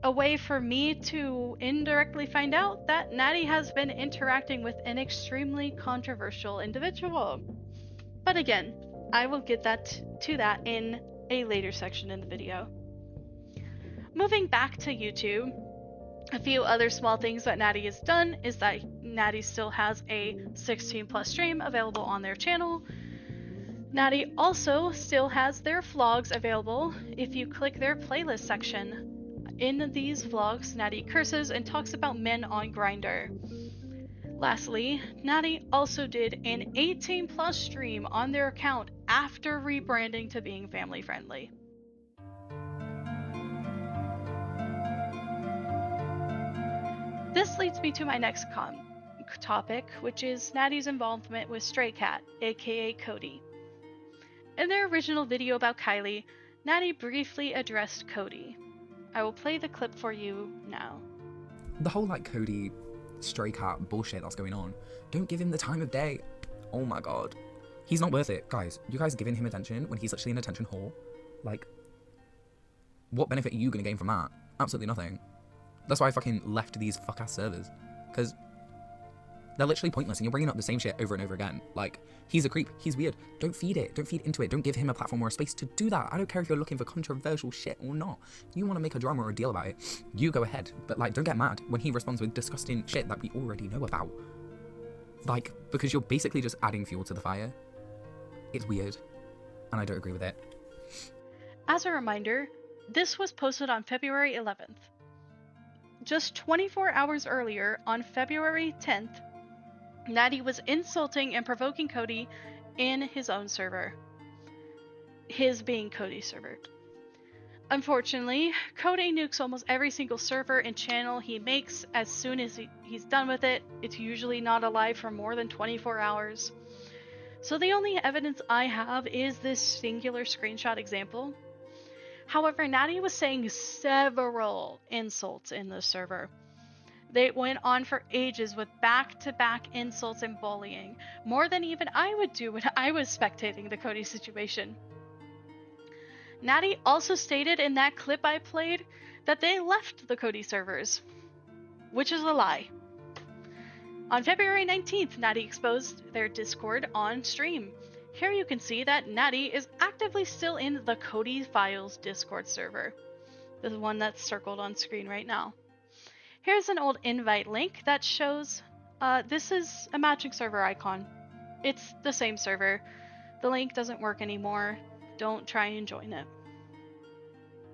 Speaker 1: a way for me to indirectly find out that Natty has been interacting with an extremely controversial individual. But again, I will get to that in a later section in the video. Moving back to YouTube, a few other small things that Natty has done is that Natty still has a 16+ stream available on their channel. Natty also still has their vlogs available if you click their playlist section. In these vlogs, Natty curses and talks about men on Grindr. Lastly, Natty also did an 18+ stream on their account after rebranding to being family friendly. This leads me to my next topic, which is Natty's involvement with Straycat, aka Cody. In their original video about Kylie, Natty briefly addressed Cody. I will play the clip for you now.
Speaker 2: The whole Cody Straycat bullshit that's going on, don't give him the time of day. Oh my god. He's not worth it. Guys, you guys giving him attention when he's literally an attention whore? What benefit are you going to gain from that? Absolutely nothing. That's why I fucking left these fuck-ass servers. Because they're literally pointless and you're bringing up the same shit over and over again. He's a creep. He's weird. Don't feed it. Don't feed into it. Don't give him a platform or a space to do that. I don't care if you're looking for controversial shit or not. You want to make a drama or a deal about it, you go ahead. But, don't get mad when he responds with disgusting shit that we already know about. Because you're basically just adding fuel to the fire. It's weird. And I don't agree with it.
Speaker 1: As a reminder, this was posted on February 11th. Just 24 hours earlier, on February 10th, Natty was insulting and provoking Cody in his own server. His being Cody's server. Unfortunately, Cody nukes almost every single server and channel he makes as soon as he's done with it. It's usually not alive for more than 24 hours. So the only evidence I have is this singular screenshot example. However, Natty was saying several insults in the server. They went on for ages with back-to-back insults and bullying, more than even I would do when I was spectating the Cody situation. Natty also stated in that clip I played that they left the Cody servers, which is a lie. On February 19th, Natty exposed their Discord on stream. Here you can see that Natty is actively still in the Cody Files Discord server, the one that's circled on screen right now. Here's an old invite link that shows this is a matching server icon. It's the same server. The link doesn't work anymore. Don't try and join it.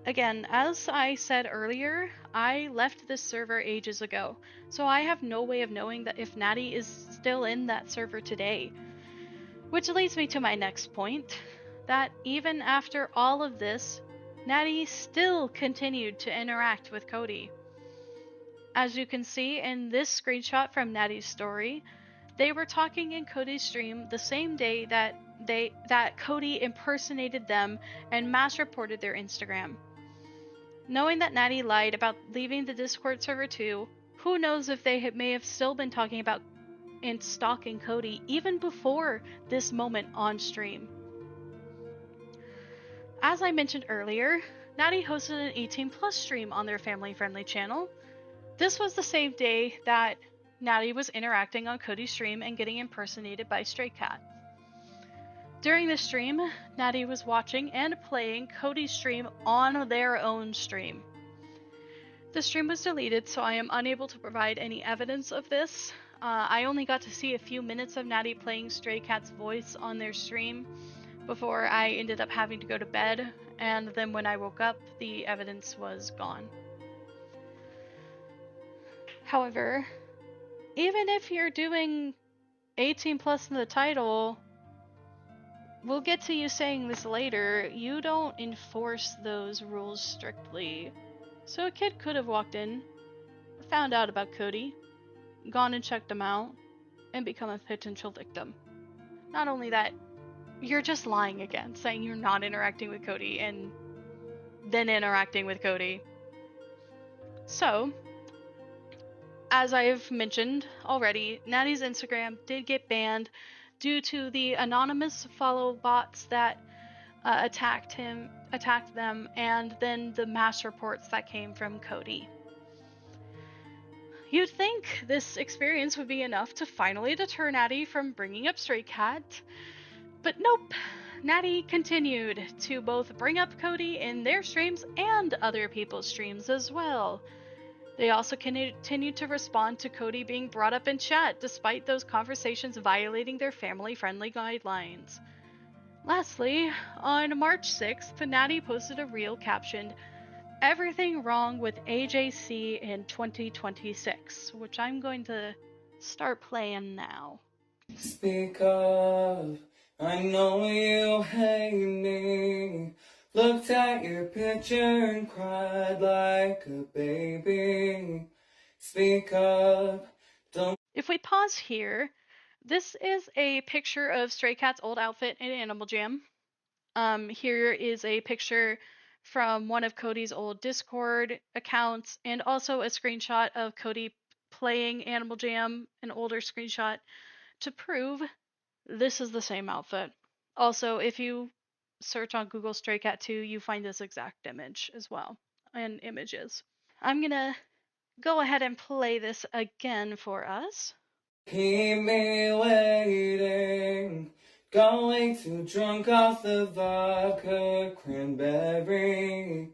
Speaker 1: Again, as I said earlier, I left this server ages ago, so I have no way of knowing that if Natty is still in that server today. Which leads me to my next point, that even after all of this, Natty still continued to interact with Cody. As you can see in this screenshot from Natty's story, they were talking in Cody's stream the same day that Cody impersonated them and mass reported their Instagram. Knowing that Natty lied about leaving the Discord server too, who knows if they may have still been talking about and stalking Cody even before this moment on stream. As I mentioned earlier, Natty hosted an 18+ stream on their family-friendly channel. This was the same day that Natty was interacting on Cody's stream and getting impersonated by Straycat. During the stream, Natty was watching and playing Cody's stream on their own stream. The stream was deleted, so I am unable to provide any evidence of this. I only got to see a few minutes of Natty playing Straycat's voice on their stream before I ended up having to go to bed, and then when I woke up, the evidence was gone. However, even if you're doing 18+ in the title, we'll get to you saying this later, you don't enforce those rules strictly. So a kid could have walked in, found out about Cody, gone and checked him out, and become a potential victim. Not only that, you're just lying again, saying you're not interacting with Cody and then interacting with Cody. So, as I've mentioned already, Natty's Instagram did get banned due to the anonymous follow bots that attacked them, and then the mass reports that came from Cody. You'd think this experience would be enough to finally deter Natty from bringing up Straycat, but nope. Natty continued to both bring up Cody in their streams and other people's streams as well. They also continued to respond to Cody being brought up in chat, despite those conversations violating their family-friendly guidelines. Lastly, on March 6th, Natty posted a reel captioned, "Everything wrong with AJC in 2026, which I'm going to start playing now.
Speaker 2: Speak up, I know you hate me. Looked at your picture and cried like a baby. Speak up, don't.
Speaker 1: If we pause here, this is a picture of Straycat's old outfit in Animal Jam. Here is a picture from one of Cody's old Discord accounts, and also a screenshot of Cody playing Animal Jam, an older screenshot, to prove this is the same outfit. Also, if you search on Google Straycat 2, you find this exact image as well, and images. I'm gonna go ahead and play this again for us.
Speaker 2: Keep me waiting. Got way too drunk off the vodka cranberry.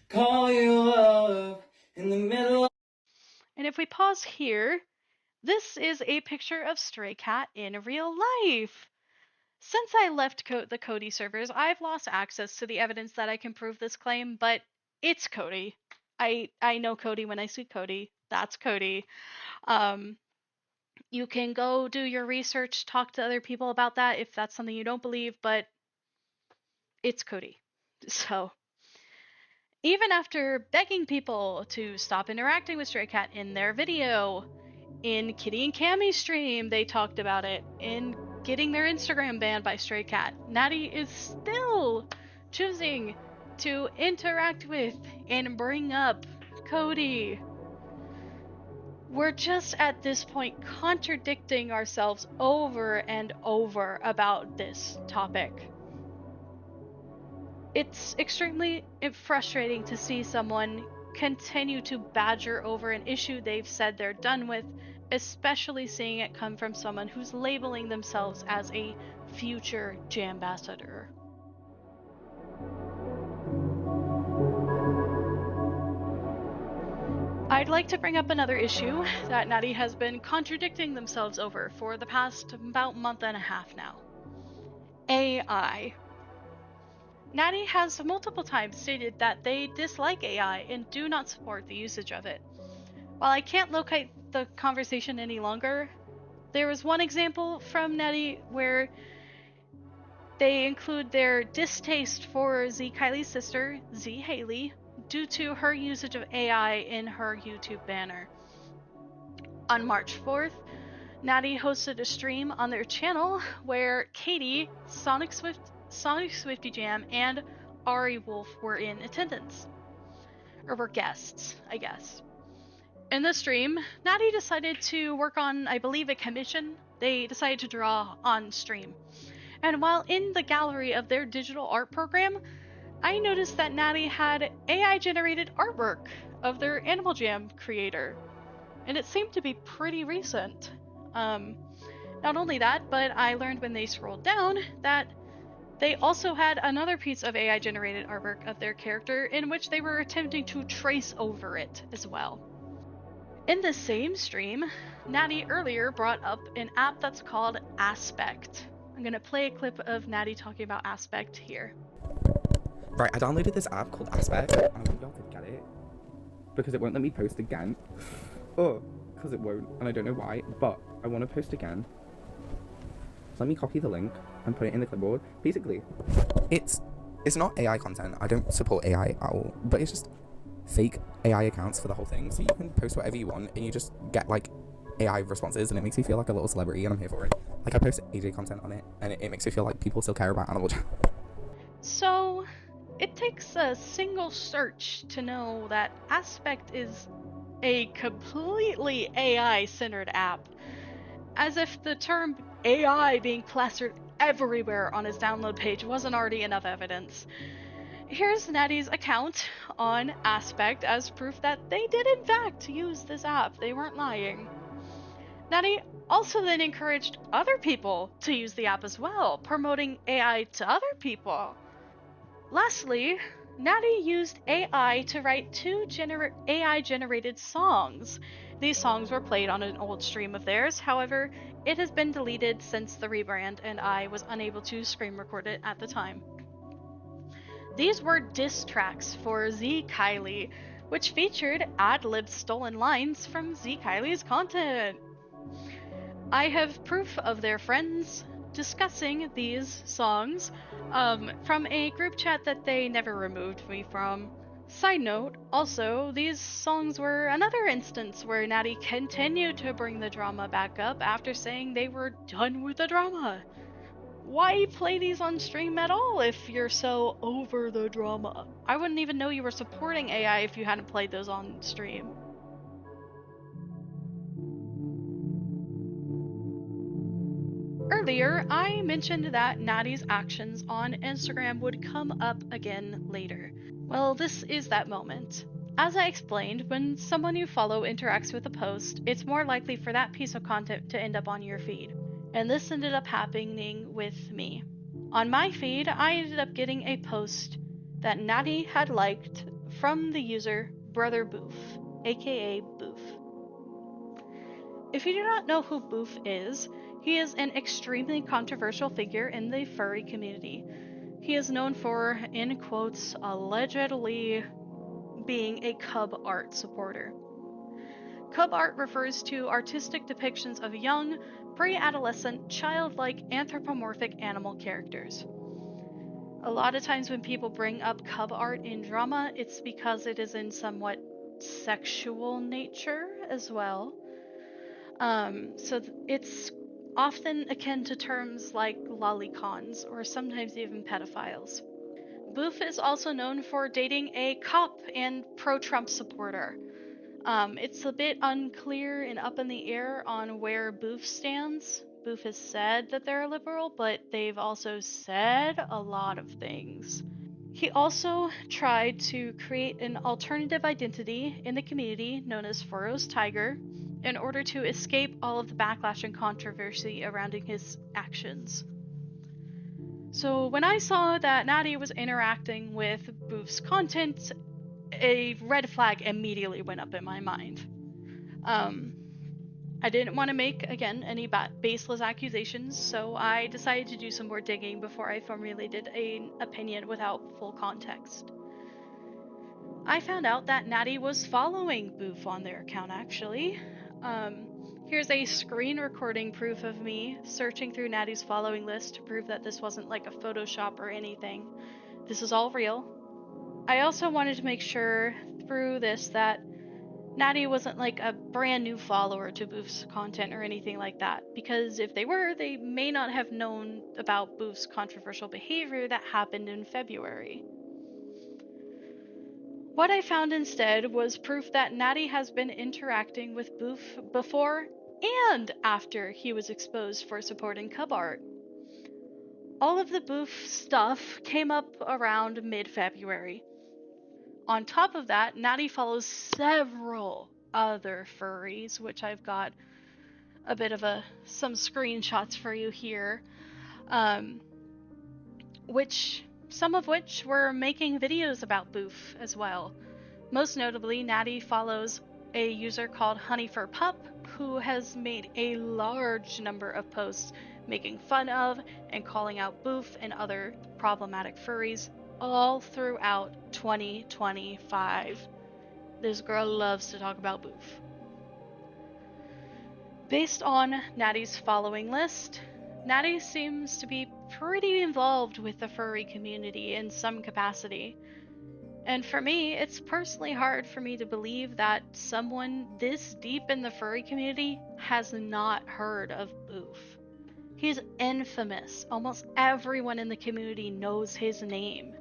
Speaker 2: Call you up in the middle of.
Speaker 1: And if we pause here, this is a picture of Straycat in real life. Since I left the Cody servers, I've lost access to the evidence that I can prove this claim, but it's Cody. I know Cody when I see Cody. That's Cody. You can go do your research, talk to other people about that if that's something you don't believe, but it's Cody. So, even after begging people to stop interacting with Straycat in their video, in Kitty and Cammy's stream, they talked about it, in getting their Instagram banned by Straycat, Natty is still choosing to interact with and bring up Cody. We're just at this point contradicting ourselves over and over about this topic. It's extremely frustrating to see someone continue to badger over an issue they've said they're done with, especially seeing it come from someone who's labeling themselves as a future Jambassador. I'd like to bring up another issue that Natty has been contradicting themselves over for the past about month and a half now. AI. Natty has multiple times stated that they dislike AI and do not support the usage of it. While I can't locate the conversation any longer, there was one example from Natty where they include their distaste for Zkylie's sister, Zkylee, due to her usage of AI in her YouTube banner. On March 4th, Natty hosted a stream on their channel where Katie, Sonic Swifty Jam, and Ari Wolf were in attendance. Or were guests, I guess. In the stream, Natty decided to work on, I believe, a commission they decided to draw on stream. And while in the gallery of their digital art program, I noticed that Natty had AI-generated artwork of their Animal Jam creator, and it seemed to be pretty recent. Not only that, but I learned when they scrolled down that they also had another piece of AI-generated artwork of their character in which they were attempting to trace over it as well. In the same stream, Natty earlier brought up an app that's called Aspect. I'm gonna play a clip of Natty talking about Aspect here.
Speaker 5: Right, I downloaded this app called Aspect, and I want y'all to get it, because it won't let me post again. Oh, because it won't, and I don't know why, but I want to post again. So let me copy the link and put it in the clipboard. Basically, it's not AI content. I don't support AI at all, but it's just fake AI accounts for the whole thing, so you can post whatever you want, and you just get, like, AI responses, and it makes me feel like a little celebrity, and I'm here for it. Like, I post AJ content on it, and it makes me feel like people still care about Animal Jam.
Speaker 1: So, it takes a single search to know that Aspect is a completely AI-centered app, as if the term AI being plastered everywhere on his download page wasn't already enough evidence. Here's Natty's account on Aspect as proof that they did in fact use this app. They weren't lying. Natty also then encouraged other people to use the app as well, promoting AI to other people. Lastly, Natty used AI to write 2 AI-generated songs, These songs were played on an old stream of theirs, however, it has been deleted since the rebrand and I was unable to screen record it at the time. These were diss tracks for Zkylee, which featured ad-lib stolen lines from Zkylee's content. I have proof of their friends discussing these songs from a group chat that they never removed me from. Side note, also, these songs were another instance where Natty continued to bring the drama back up after saying they were done with the drama. Why play these on stream at all if you're so over the drama? I wouldn't even know you were supporting AI if you hadn't played those on stream. Earlier, I mentioned that Natty's actions on Instagram would come up again later. Well, this is that moment. As I explained, when someone you follow interacts with a post, it's more likely for that piece of content to end up on your feed. And this ended up happening with me. On my feed, I ended up getting a post that Natty had liked from the user Brotherboofer, aka Boof. If you do not know who Boof is, he is an extremely controversial figure in the furry community. He is known for, in quotes, allegedly being a cub art supporter. Cub art refers to artistic depictions of young, pre-adolescent, childlike, anthropomorphic animal characters. A lot of times when people bring up cub art in drama, it's because it is in somewhat sexual nature as well. So it's often akin to terms like lolicons, or sometimes even pedophiles. Boof is also known for dating a cop and pro-Trump supporter. It's a bit unclear and up in the air on where Boof stands. Boof has said that they're liberal, but they've also said a lot of things. He also tried to create an alternative identity in the community known as Furrow's Tiger in order to escape all of the backlash and controversy surrounding his actions. So when I saw that Natty was interacting with Boof's content, a red flag immediately went up in my mind. I didn't want to make, again, any baseless accusations, so I decided to do some more digging before I formulated an opinion without full context. I found out that Natty was following Boof on their account, actually. Here's a screen recording proof of me searching through Natty's following list to prove that this wasn't like a Photoshop or anything. This is all real. I also wanted to make sure through this that Natty wasn't like a brand new follower to Boof's content or anything like that, because if they were, they may not have known about Boof's controversial behavior that happened in February. What I found instead was proof that Natty has been interacting with Boof before and after he was exposed for supporting cub art. All of the Boof stuff came up around mid-February. On top of that, Natty follows several other furries, which I've got a bit of some screenshots for you here, some of which were making videos about Boof as well. Most notably, Natty follows a user called HoneyFurPup, who has made a large number of posts making fun of and calling out Boof and other problematic furries all throughout 2025. This girl loves to talk about Boof. Based on Natty's following list, Natty seems to be pretty involved with the furry community in some capacity. And for me, it's personally hard for me to believe that someone this deep in the furry community has not heard of Boof. He's infamous. Almost everyone in the community knows his name.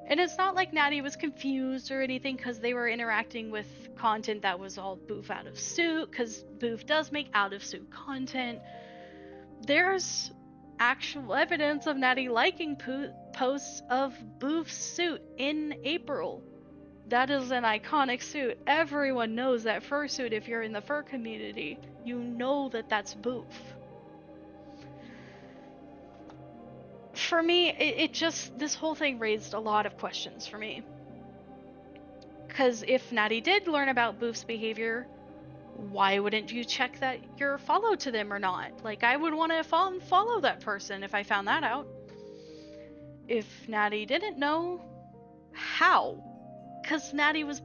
Speaker 1: And it's not like Natty was confused or anything because they were interacting with content that was all Boof out of suit, because Boof does make out of suit content. There's actual evidence of Natty liking posts of Boof's suit in April. That is an iconic suit. Everyone knows that fursuit. If you're in the fur community, you know that that's Boof. For me, this whole thing raised a lot of questions for me. Because if Natty did learn about Boof's behavior, why wouldn't you check that you're followed to them or not? Like, I would want to follow that person if I found that out. If Natty didn't know, how? Because Natty was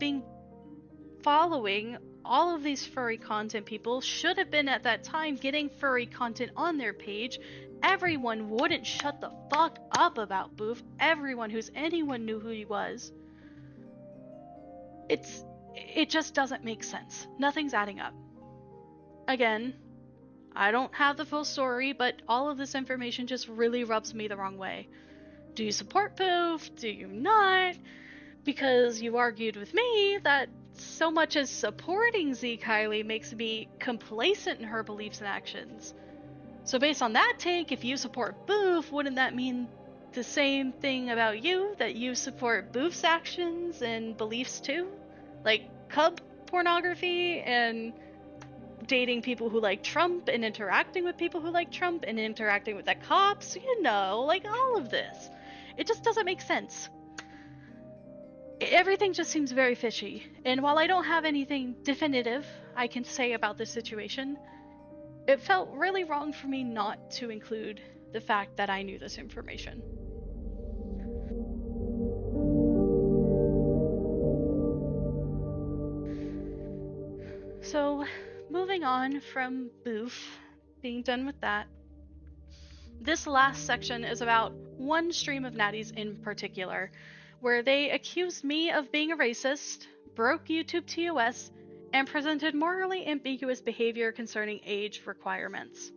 Speaker 1: following all of these furry content people, should have been at that time getting furry content on their page. Everyone wouldn't shut the fuck up about Boof. Everyone anyone knew who he was. It just doesn't make sense. Nothing's adding up. Again, I don't have the full story, but all of this information just really rubs me the wrong way. Do you support Boof? Do you not? Because you argued with me that so much as supporting Zkylee makes me complacent in her beliefs and actions. So based on that take, if you support Boof, wouldn't that mean the same thing about you? That you support Boof's actions and beliefs too? Like cub pornography and dating people who like Trump and interacting with people who like Trump and interacting with the cops, like all of this. It just doesn't make sense. Everything just seems very fishy, and while I don't have anything definitive I can say about this situation, it felt really wrong for me not to include the fact that I knew this information. So, moving on from Boof, being done with that, this last section is about one stream of Natty's in particular, where they accused me of being a racist, broke YouTube TOS, and presented morally ambiguous behavior concerning age requirements.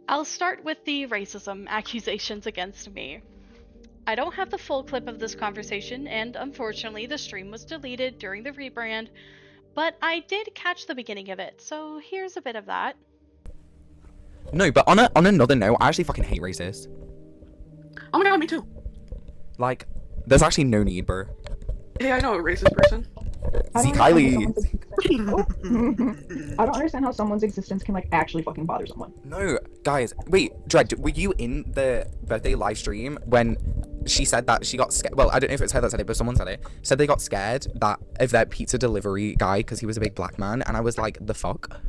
Speaker 1: I'll start with the racism accusations against me. I don't have the full clip of this conversation, and unfortunately the stream was deleted during the rebrand, but I did catch the beginning of it, so here's a bit of that.
Speaker 2: No, but on another note, I actually fucking hate racists.
Speaker 4: Oh my god, me too.
Speaker 2: Like, there's actually no need, bro.
Speaker 4: Hey, I know a racist person.
Speaker 2: Zkylee!
Speaker 3: I don't understand how someone's existence can, like, actually fucking bother someone.
Speaker 2: No, guys, wait, Dread, were you in the birthday live stream when she said that she got scared? Well, I don't know if it's her that said it, but someone said it. Said they got scared of that pizza delivery guy because he was a big black man, and I was like, the fuck?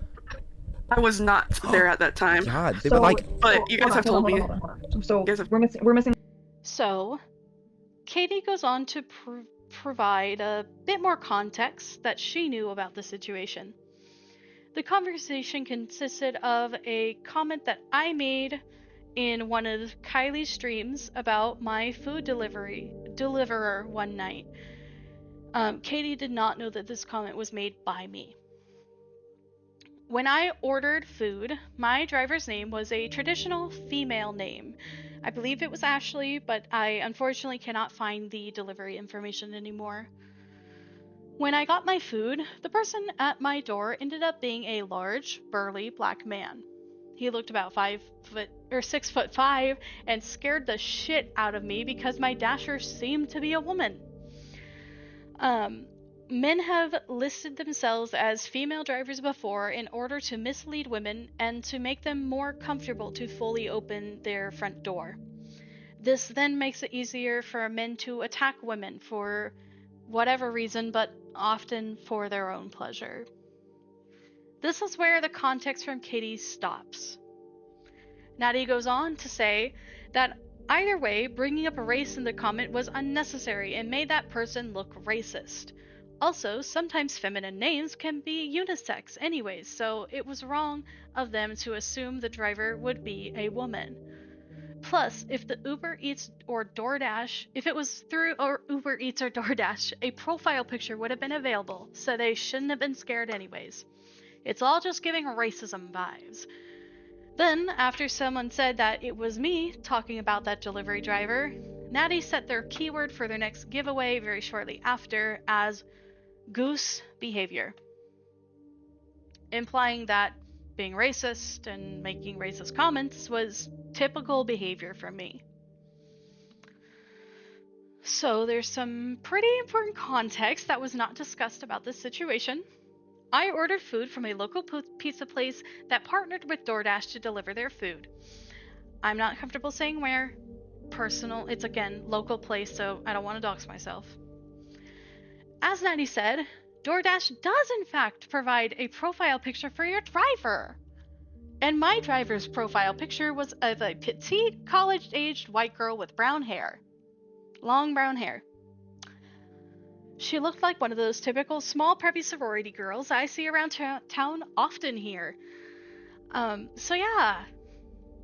Speaker 4: I was not there at that time.
Speaker 2: Yeah, they were like...
Speaker 4: But you guys have told me.
Speaker 3: So, we're missing...
Speaker 1: So, Katie goes on to provide a bit more context that she knew about the situation. The conversation consisted of a comment that I made in one of Kylie's streams about my food deliverer one night. Katie did not know that this comment was made by me. When I ordered food, my driver's name was a traditional female name. I believe it was Ashley, but I unfortunately cannot find the delivery information anymore. When I got my food, the person at my door ended up being a large, burly black man. He looked about 6'5" and scared the shit out of me because my dasher seemed to be a woman. Men have listed themselves as female drivers before in order to mislead women and to make them more comfortable to fully open their front door. This then makes it easier for men to attack women for whatever reason, but often for their own pleasure. This is where the context from Katie stops. Natty goes on to say that either way, bringing up a race in the comment was unnecessary and made that person look racist. Also, sometimes feminine names can be unisex anyways, so it was wrong of them to assume the driver would be a woman. Plus, if the Uber Eats or DoorDash, if it was through Uber Eats or DoorDash, a profile picture would have been available, so they shouldn't have been scared anyways. It's all just giving racism vibes. Then, after someone said that it was me talking about that delivery driver, Natty set their keyword for their next giveaway very shortly after as Goose behavior, implying that being racist and making racist comments was typical behavior from me. So there's some pretty important context that was not discussed about this situation. I ordered food from a local pizza place that partnered with DoorDash to deliver their food. I'm not comfortable saying where. It's again, local place, so I don't want to dox myself. As Natty said, DoorDash does in fact provide a profile picture for your driver. And my driver's profile picture was of a petite, college-aged white girl with brown hair. Long brown hair. She looked like one of those typical small preppy sorority girls I see around town often here. So yeah,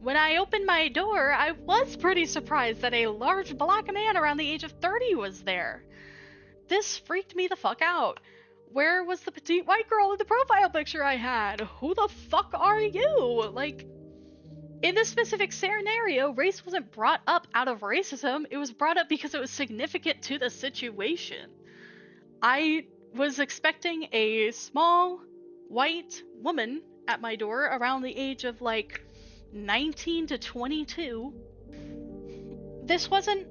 Speaker 1: when I opened my door, I was pretty surprised that a large black man around the age of 30 was there. This freaked me the fuck out. Where was the petite white girl in the profile picture I had? Who the fuck are you? Like, in this specific scenario, race wasn't brought up out of racism. It was brought up because it was significant to the situation. I was expecting a small, white woman at my door around the age of, like, 19 to 22. This wasn't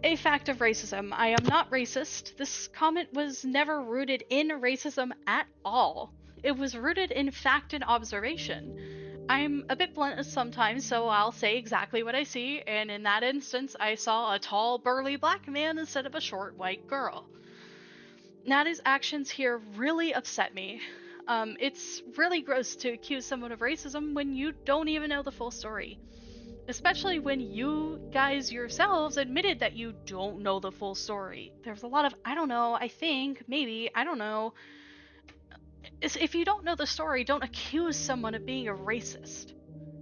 Speaker 1: a fact of racism. I am not racist. This comment was never rooted in racism at all. It was rooted in fact and observation. I'm a bit blunt sometimes, so I'll say exactly what I see, and in that instance, I saw a tall, burly black man instead of a short, white girl. Natty's actions here really upset me. It's really gross to accuse someone of racism when you don't even know the full story. Especially when you guys yourselves admitted that you don't know the full story. There's a lot of, I don't know, I think, maybe, I don't know. If you don't know the story, don't accuse someone of being a racist.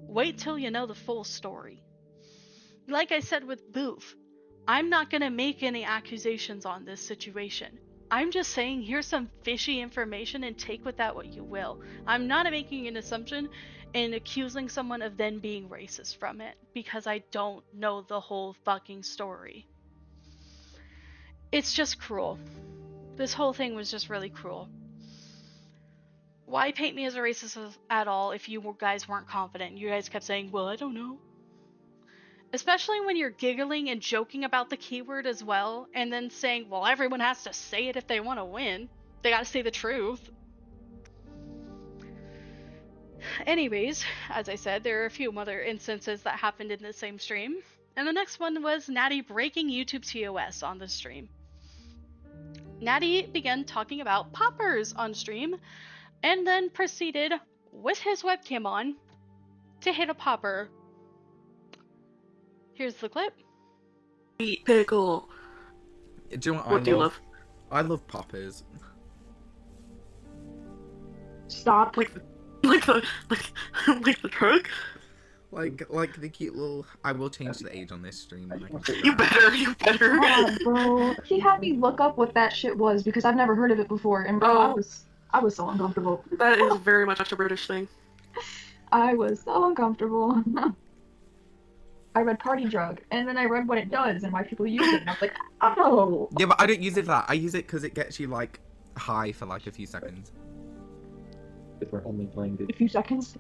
Speaker 1: Wait till you know the full story. Like I said with Boof, I'm not gonna make any accusations on this situation. I'm just saying here's some fishy information and take with that what you will. I'm not making an assumption and accusing someone of then being racist from it, because I don't know the whole fucking story. It's just cruel. This whole thing was just really cruel. Why paint me as a racist at all if you guys weren't confident? You guys kept saying, well, I don't know. Especially when you're giggling and joking about the keyword as well, and then saying, well, everyone has to say it if they want to win. They gotta say the truth. Anyways, as I said, there are a few other instances that happened in the same stream, and the next one was Natty breaking YouTube TOS on the stream. Natty began talking about poppers on stream, and then proceeded, with his webcam on, to hit a popper. Here's the clip.
Speaker 4: Eat pickle.
Speaker 2: Do you know
Speaker 4: What do you love?
Speaker 2: I love poppers.
Speaker 7: Stop.
Speaker 4: Like the truck?
Speaker 2: Like the cute little. I will change the age on this stream.
Speaker 4: You better.
Speaker 6: Oh, bro. He had me look up what that shit was because I've never heard of it before, and bro, I was so uncomfortable.
Speaker 4: That is very much a British thing.
Speaker 6: I was so uncomfortable. I read party drug, and then I read what it does and why people use it, and I was like, oh.
Speaker 2: Yeah, but I don't use it for that. I use it because it gets you like high for like a few seconds.
Speaker 12: If we're only playing
Speaker 6: A few seconds.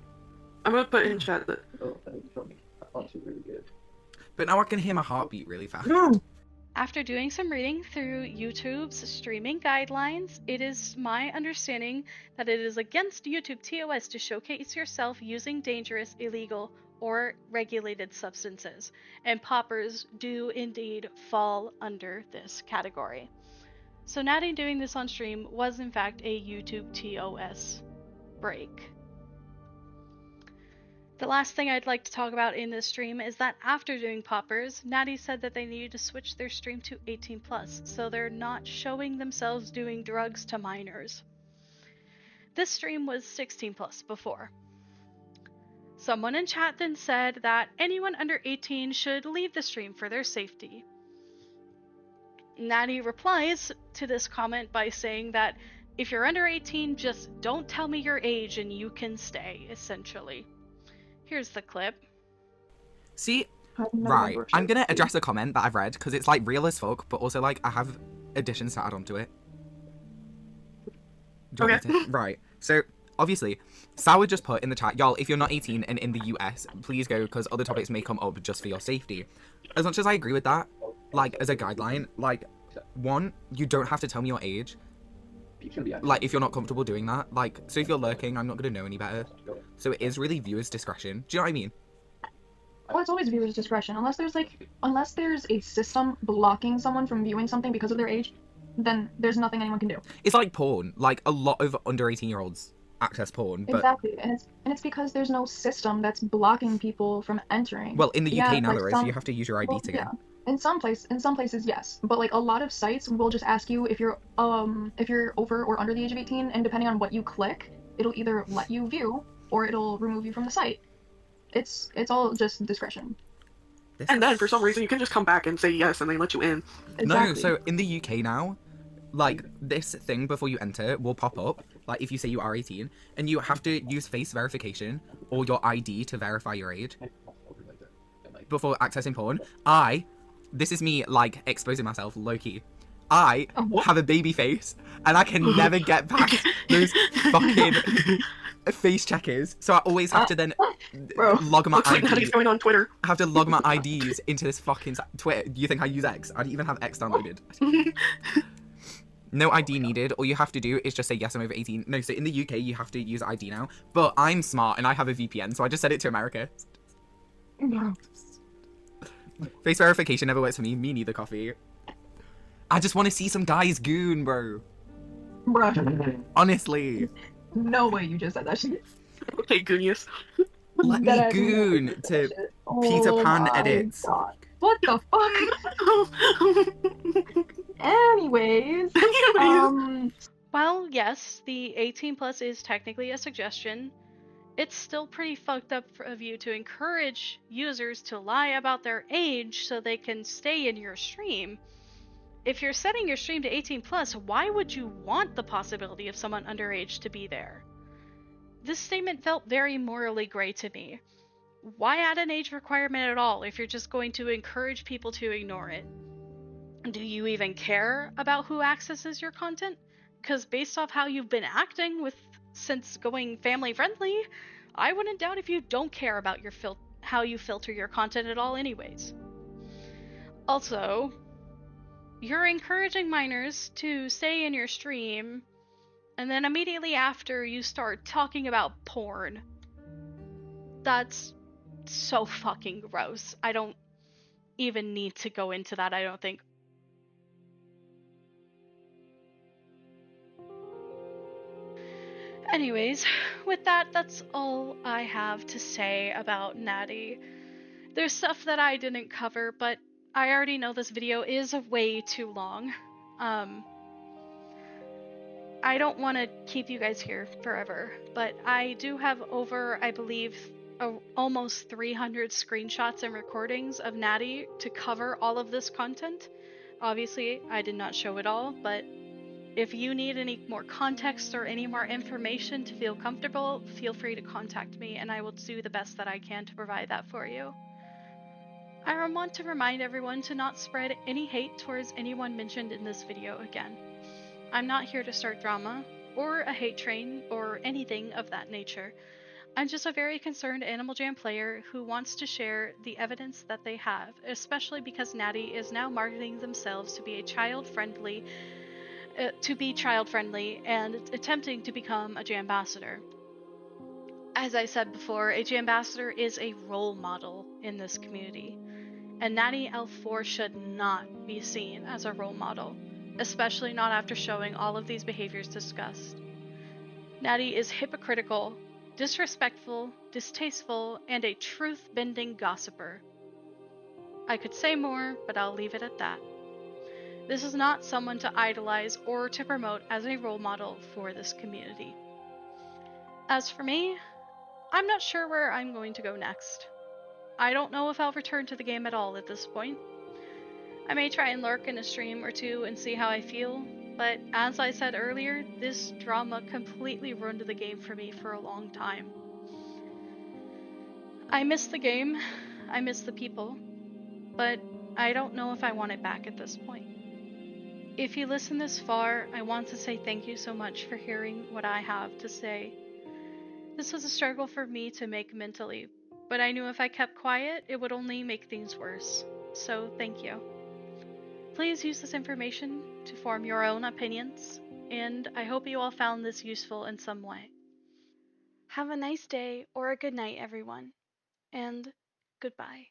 Speaker 4: I'm gonna put in chat that.
Speaker 12: Oh, that was really good.
Speaker 2: But now I can hear my heartbeat really fast.
Speaker 1: After doing some reading through YouTube's streaming guidelines, it is my understanding that it is against YouTube TOS to showcase yourself using dangerous, illegal, or regulated substances, and poppers do indeed fall under this category. So Natty doing this on stream was in fact a YouTube TOS break. The last thing I'd like to talk about in this stream is that after doing poppers, Natty said that they needed to switch their stream to 18+, so they're not showing themselves doing drugs to minors. This stream was 16+ before. Someone in chat then said that anyone under 18 should leave the stream for their safety. Natty replies to this comment by saying that if you're under 18, just don't tell me your age and you can stay, essentially. Here's the clip.
Speaker 2: See, right, I'm gonna address a comment that I've read because it's like real as fuck, but also like I have additions to add onto it.
Speaker 4: Okay.
Speaker 2: Right, so obviously, Sour just put in the chat, y'all, if you're not 18 and in the US, please go because other topics may come up just for your safety. As much as I agree with that, like as a guideline, like one, you don't have to tell me your age. Like, if you're not comfortable doing that, like, so if you're lurking, I'm not gonna know any better. So it is really viewers' discretion. Do you know what I mean?
Speaker 6: Well, it's always viewers' discretion, unless there's a system blocking someone from viewing something because of their age. then there's nothing anyone can do.
Speaker 2: It's like porn. Like, a lot of under 18-year-olds access porn, but...
Speaker 6: Exactly, and it's because there's no system that's blocking people from entering.
Speaker 2: Well, in the UK now
Speaker 6: like
Speaker 2: there is, you have to use your ID to get in.
Speaker 6: In some places, yes, but like a lot of sites will just ask you if you're over or under the age of 18, and depending on what you click, it'll either let you view or it'll remove you from the site. It's all just discretion.
Speaker 4: And then for some reason you can just come back and say yes and they let you in.
Speaker 6: Exactly.
Speaker 2: No, so in the UK now, like, this thing before you enter will pop up, like, if you say you are 18, and you have to use face verification or your ID to verify your age before accessing porn. This is me, like, exposing myself, low-key. I have a baby face, and I can never get past those fucking face checkers, so I always have to then log my
Speaker 4: Looks like
Speaker 2: IDs.
Speaker 4: Natty's going on Twitter.
Speaker 2: I have to log my IDs into this fucking Twitter. Do you think I use X? I don't even have X downloaded. No ID needed. All you have to do is just say, yes, I'm over 18. No, so in the UK, you have to use ID now. But I'm smart, and I have a VPN, so I just set it to America. Face verification never works for me. Me neither, Coffee. I just want to see some guys goon, bro.
Speaker 6: Bruh.
Speaker 2: Honestly.
Speaker 6: No way you just said that shit.
Speaker 4: Okay, Goonius.
Speaker 2: Let me goon to Peter Pan edits.
Speaker 6: God. What the fuck? Anyways.
Speaker 1: Well, yes, the 18 plus is technically a suggestion. It's still pretty fucked up of you to encourage users to lie about their age so they can stay in your stream. If you're setting your stream to 18 plus, why would you want the possibility of someone underage to be there? This statement felt very morally gray to me. Why add an age requirement at all if you're just going to encourage people to ignore it? Do you even care about who accesses your content? Because based off how you've been acting since going family friendly, I wouldn't doubt if you don't care about your how you filter your content at all anyways. Also, you're encouraging minors to stay in your stream, and then immediately after you start talking about porn. That's so fucking gross. I don't even need to go into that, I don't think. Anyways, with that, that's all I have to say about Natty. There's stuff that I didn't cover, but I already know this video is way too long. I don't want to keep you guys here forever, but I do have over, I believe, almost 300 screenshots and recordings of Natty to cover all of this content. Obviously, I did not show it all, but if you need any more context or any more information to feel comfortable, feel free to contact me and I will do the best that I can to provide that for you. I want to remind everyone to not spread any hate towards anyone mentioned in this video again. I'm not here to start drama, or a hate train, or anything of that nature. I'm just a very concerned Animal Jam player who wants to share the evidence that they have, especially because Natty is now marketing themselves to be child-friendly and attempting to become a Jambassador. As I said before, a Jambassador is a role model in this community, and Natty L4 should not be seen as a role model, especially not after showing all of these behaviors discussed. Natty is hypocritical, disrespectful, distasteful, and a truth-bending gossiper. I could say more, but I'll leave it at that. This is not someone to idolize or to promote as a role model for this community. As for me, I'm not sure where I'm going to go next. I don't know if I'll return to the game at all at this point. I may try and lurk in a stream or two and see how I feel, but as I said earlier, this drama completely ruined the game for me for a long time. I miss the game, I miss the people, but I don't know if I want it back at this point. If you listen this far, I want to say thank you so much for hearing what I have to say. This was a struggle for me to make mentally, but I knew if I kept quiet, it would only make things worse. So thank you. Please use this information to form your own opinions, and I hope you all found this useful in some way. Have a nice day or a good night, everyone, and goodbye.